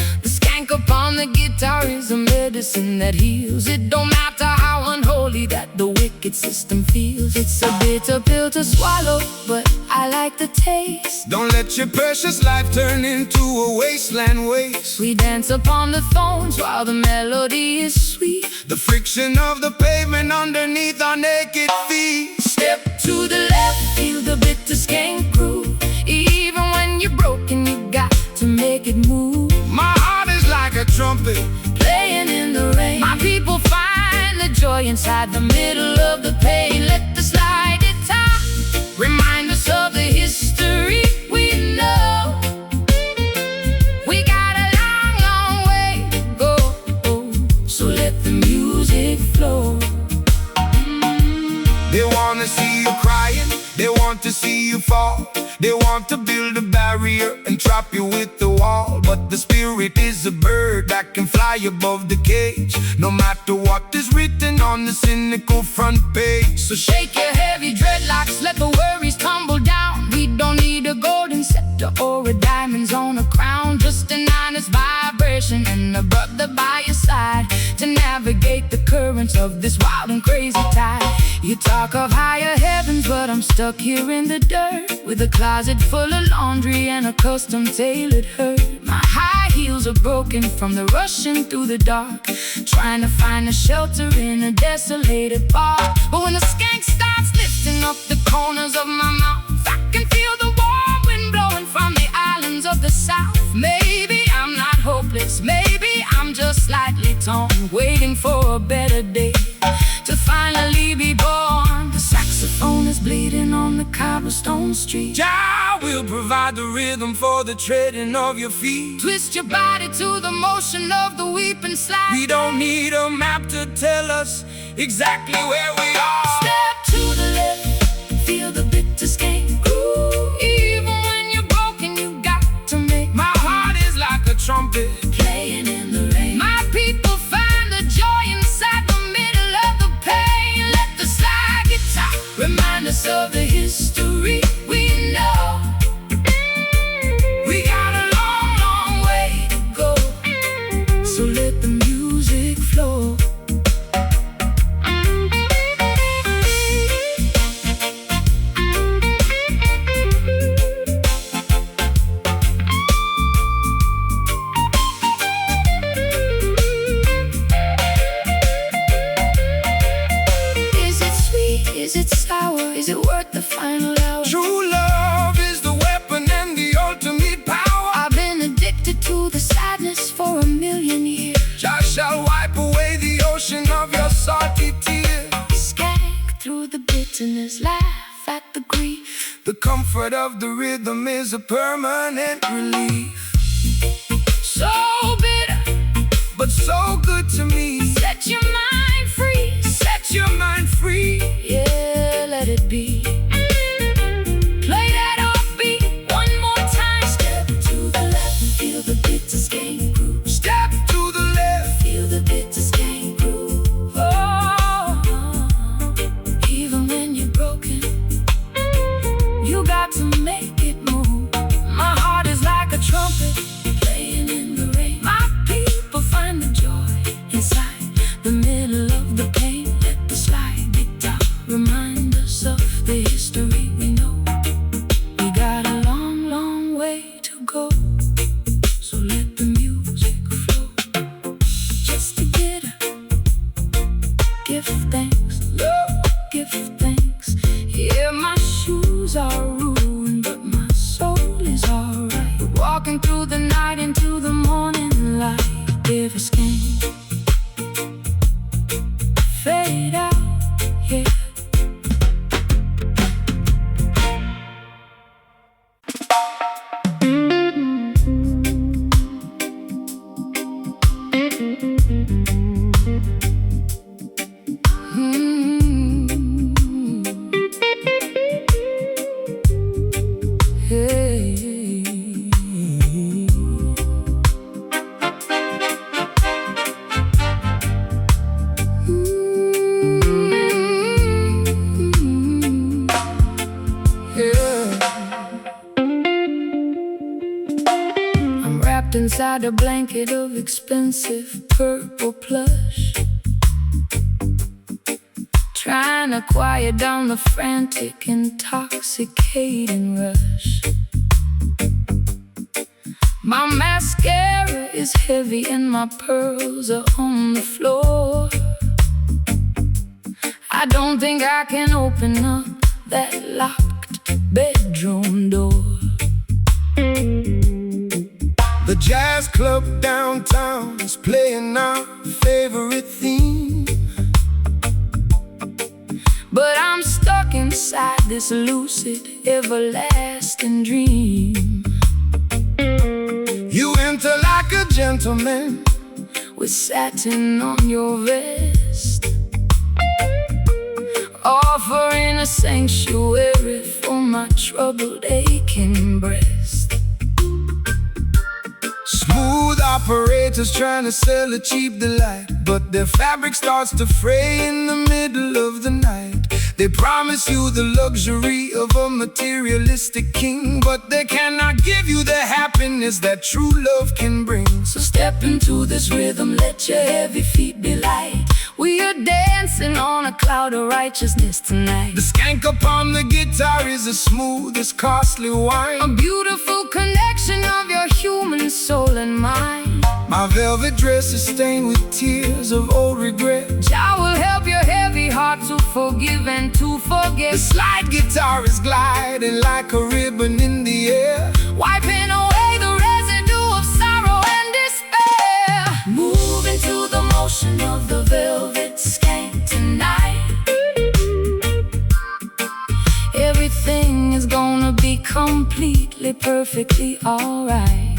the guitar is a medicine that heals. It don't matter how unholy that the wicked system feels. It's a bitter pill to swallow, but I like the taste. Don't let your precious life turn into a wasteland waste. We dance upon the thorns while the melody is sweet. The friction of the pavement underneath our naked feet. Step to the left, feel the bitter skank groove. Even when you're broken, you got to make it move. My heart is like a trumpet Playing in the rain. My people find the joy inside the middle of the pain. Let the slide guitar remind us of the history we know. We got a long, long way to go, so let the music flow. They wanna see you crying, they want to see you fall. They want to build a barrier and trap you with the wall. But the spirit is a bird that can fly above the cage, no matter what is written on the cynical front page. So shake your heavy dreadlocks, let the worries tumble down. We don't need a golden scepter or a diamonds on a crown. Just an honest vibration and a brother by your side to navigate the currents of this wild and crazy tide. You talk of higher heavens, but I'm stuck here in the dirt, with a closet full of laundry and a custom-tailored hurt. My high heels are broken from the rushing through the dark, trying to find a shelter in a desolated bar. But when the skank starts lifting up the corners of my mouth, I can feel the warm wind blowing from the islands of the south. Maybe I'm not hopeless, maybe I'm just slightly torn, waiting for a better day to finally be born. The saxophone is bleeding on the cobblestone street. Jah will provide the rhythm for the treading of your feet. Twist your body to the motion of the weeping slide. We don't need a map to tell us exactly where we are. Step to the left, feel the bitter skank groove. Even when you're broken, you got to make. My heart is like a trumpet Playing in the rain. My people find the joy inside the middle of the pain. Let the slide guitar remind us of the history we know. We got a long, long way to go, so let the music flow. Is it sweet? Is it sour? Is it worth the final hour? True love is the weapon and the ultimate power. I've been addicted to the sadness for a million years. Jah shall wipe away the ocean of your salty tears. Skank through the bitterness, laugh at the grief. The comfort of the rhythm is a permanent relief. So bitter, But so good to me. set your mind free. Set your mind free. Yeah, let it be. Play that offbeat one more time. Step to the left, feel the bitter skank groove. Step to the left. Feel the bitter skank groove. Oh, even when you're broken, you got to make it move. My heart is like a trumpet playing in the rain. My people find the joy inside the middle of the pain. Let the slide guitar remind us of the history we know. We got a long, long way to go, so let the music flow. Just to get her, give thanks, love, give thanks. Yeah, my shoes are ruined, but my soul is alright. Walking through the night into the morning light. Give a skank, fade out, yeah. Hey. wrapped inside a blanket of expensive purple plush, trying to quiet down the frantic, intoxicating rush. My mascara is heavy and my pearls are on the floor. I don't think I can open up that locked bedroom door. The jazz club downtown is playing our favorite theme, but I'm stuck inside this lucid, everlasting dream. You enter like a gentleman with satin on your vest, offering a sanctuary for my troubled, aching breast. Smooth operators trying to sell a cheap delight, but their fabric starts to fray in the middle of the night. They promise you the luxury of a materialistic king, but they cannot give you the happiness that true love can bring. So step into this rhythm, let your heavy feet be light. We are dancing on a cloud of righteousness tonight. The skank upon the guitar is as smooth as costly wine, a beautiful connection of your human soul and mind. My velvet dress is stained with tears of old regret. Jah will help your heavy heart to forgive and to forget. The slide guitar is gliding like a ribbon in the air, wiping away the residue of sorrow and despair. Move into the motion of the velvet skank tonight. Everything is gonna be completely, perfectly alright.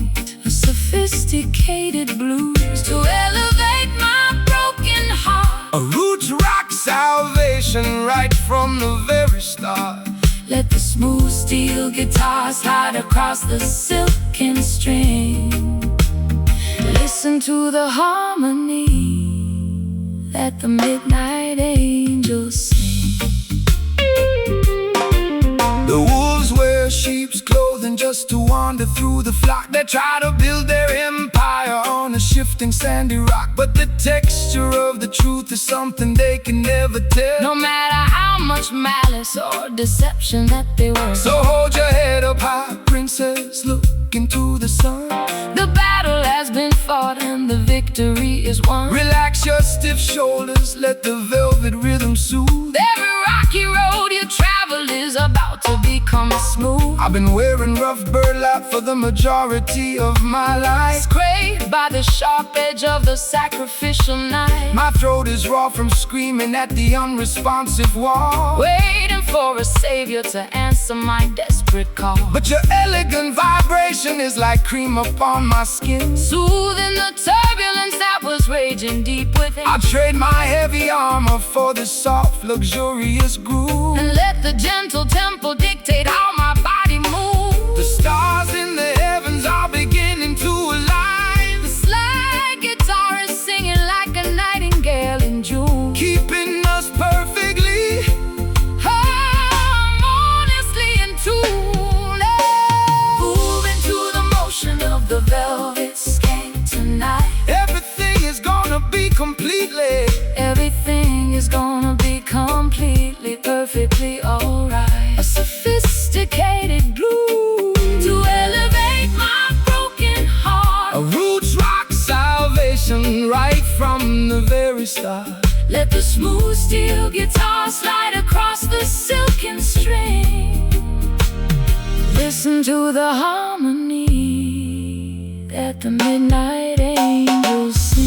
A sophisticated blues to elevate my broken heart. A roots rock salvation right from the very start. Let the smooth steel guitar slide across the silken string. Listen to the harmony that the midnight angels sing. The wolves wear sheep's clothing just to wander through the flock. They try to build their empire on a shifting sandy rock, but the texture of the truth is something they can never tell, no matter how much malice or deception that they were. So hold your head up high, princess, look into the sun. The battle has been fought and the victory is won. Relax your stiff shoulders, let the velvet rhythm soothe. Every rocky road you travel is about to become smooth. I've been wearing rough burlap for the majority of my life, scraped by the sharp edge of the sacrificial knife. My throat is raw from screaming at the unresponsive wall, waiting for a savior to answer my desperate call. But your elegant vibration is like cream upon my skin, soothing the turbulence that was raging deep within. I trade my heavy armor for the soft, luxurious groove, and let the gentle tempo dictate how my body moves. The stars in the heavens are beginning to align. The slide guitar is singing like a nightingale in June, keeping us perfectly, harmoniously in tune. Move into the motion of the velvet skank tonight. Everything is gonna be completely, everything is gonna be completely, perfectly alright. A sophisticated blues to elevate my broken heart. A roots rock salvation right from the very start. Let the smooth steel guitar slide across the silken string. Listen to the harmony that the midnight angels sing.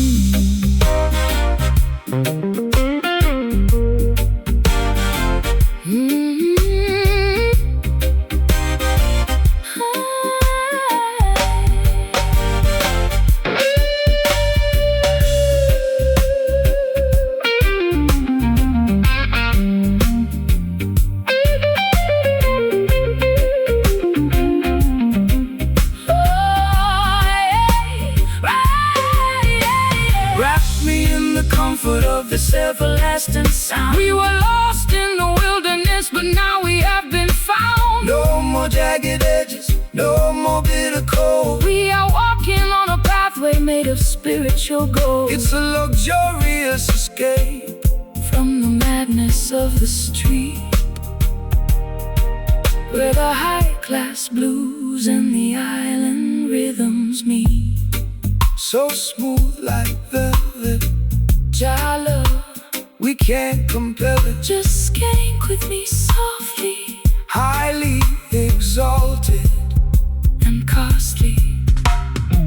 of spiritual gold. It's a luxurious escape from the madness of the street, where the high-class blues and the island rhythms meet. So smooth like velvet, Jala, we can't compare it. just skank with me softly, Highly exalted and costly.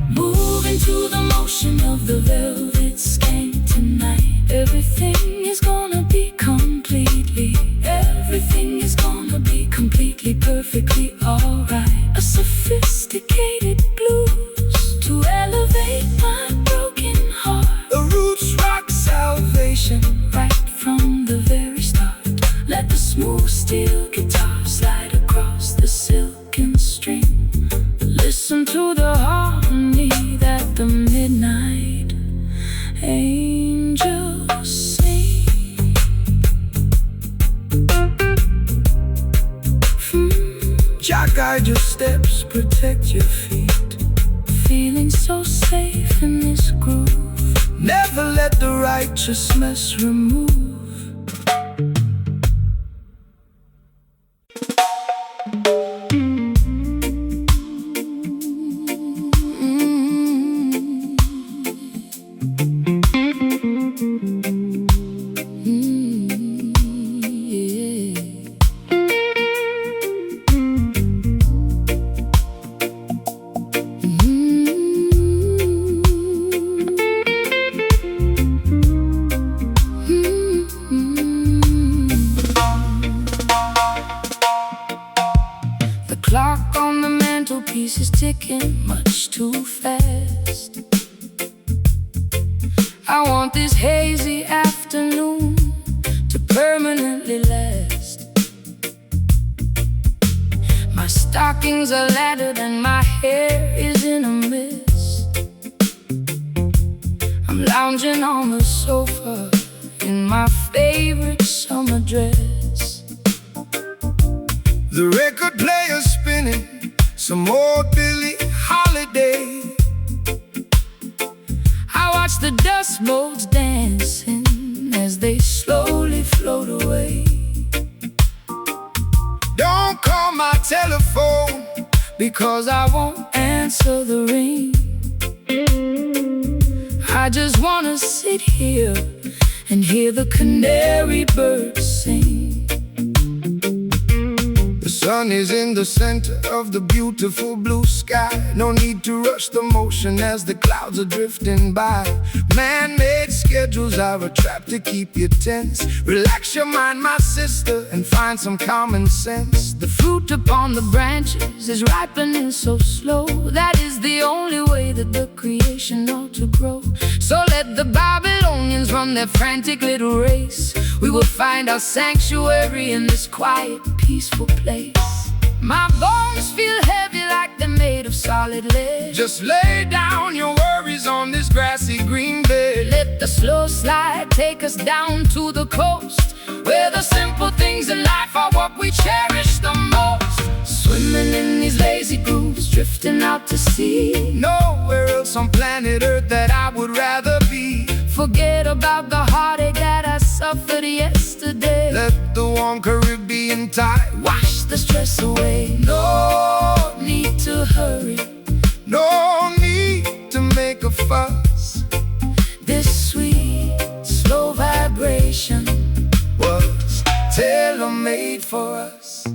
Moving to the motion of the velvet skank tonight. Everything is gonna be completely, everything is gonna be completely, perfectly alright. A sophisticated blues to elevate my broken heart. the roots rock salvation. Right from the very start, let the smooth steel guitar slide across the silken string. Listen to the harmony that the midnight angels sing. Jah guide your steps, protect your feet. Feeling so safe in this groove. Never let the righteousness remove. Clock on the mantelpiece is ticking much too fast. I want this hazy afternoon to permanently last. My stockings are laddered and my hair is in a mist. I'm lounging on the sofa in my favorite summer dress. The record player's spinning some more Billie Holiday. I watch the dust motes dancing as they slowly float away. Don't call my telephone, because I won't answer the ring. I just wanna sit here and hear the canary birds sing. the sun is in the center of the beautiful blue sky. No need to rush the motion as the clouds are drifting by. Man-made schedules are a trap to keep you tense. Relax your mind, my sister, and find some common sense. The fruit upon the branches is ripening so slow. That is the only way that the creation ought to grow. So let the Babylonians run their frantic little race. We will find our sanctuary in this quiet, peaceful place. My bones feel heavy like they're made of solid lead. Just lay down your worries on this grassy green bed. Let the slow slide take us down to the coast, where the simple things in life are what we cherish the most. Swimming in these lazy grooves, drifting out to sea. Nowhere else on planet Earth that I would rather be. Forget about the heartache that I suffered yesterday. Let the warm Caribbean tide Wash the stress away. No need to hurry, no need to make a fuss. this sweet, slow vibration Was tailor-made for us.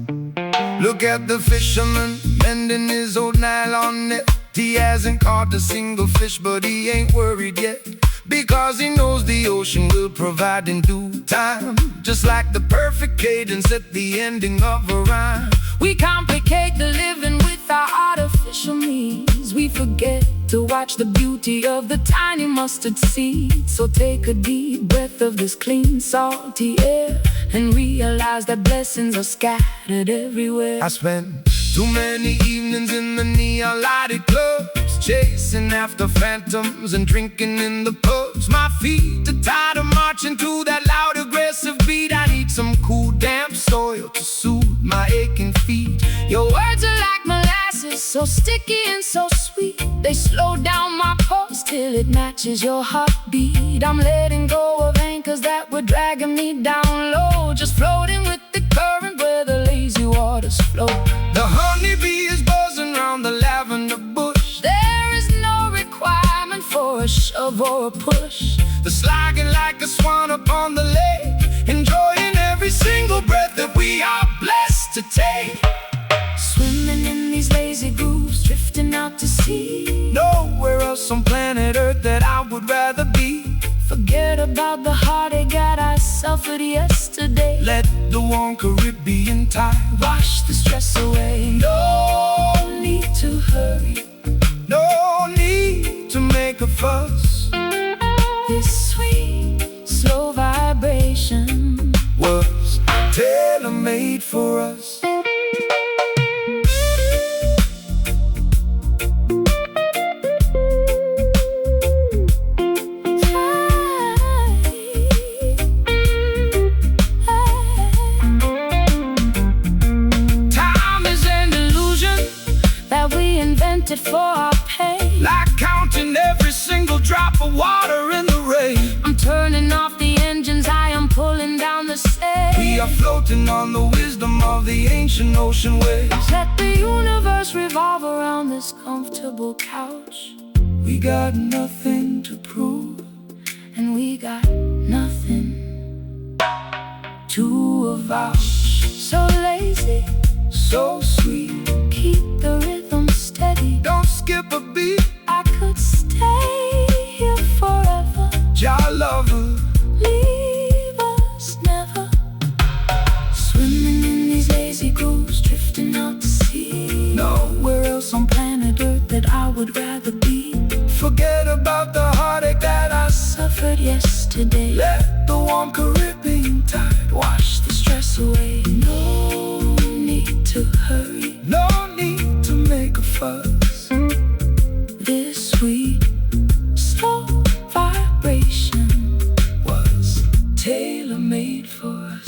Look at the fisherman mending his old nylon net. He hasn't caught a single fish, but he ain't worried yet, because he knows the ocean will provide in due time. Just like the perfect cadence at the ending of a rhyme. We complicate the living with our artificial means. We forget to watch the beauty of the tiny mustard seed. So take a deep breath of this clean, salty air and realize that blessings are scattered everywhere. I spent too many evenings in the neon lighted clubs, chasing after phantoms and drinking in the pubs. My feet are tired of marching to that loud aggressive beat. I need some cool damp soil to soothe my aching feet. Your words are like molasses, so sticky and so sweet. They slow down my pulse till it matches your heartbeat. I'm letting go of anchors that were dragging me down low, just floating with the current where the lazy waters flow. The honeybee is buzzing round the lavender bush. There is no requirement for a shove or a push. The slogging like a swan upon the lake, enjoying every single breath that we are blessed to take. Swimming in these lazy grooves, drifting out to sea. Nowhere else on planet Earth that I would rather be. Forget about the heartache that I suffered yesterday. Let the warm Caribbean tide wash the stress away. No need to hurry, no need to make a fuss. This sweet, slow vibration was tailor-made for us. For our pain, like counting every single drop of water in the rain. I'm turning off the engines, I am pulling down the sails. We are floating on the wisdom of the ancient ocean waves. Let the universe revolve around this comfortable couch. We got nothing to prove, and we got nothing to avouch. So lazy, so sweet, keep the rhythm steady. Don't skip a beat. I could stay here forever. Jah lover, leave us never. Swimming in these lazy grooves, drifting out to sea. Nowhere else on planet Earth that I would rather be. Forget about the heartache that I suffered yesterday. Let the warm Caribbean tide wash the stress away. No need to hurry, no need to make a fuss. This sweet, slow vibration was tailor-made for us.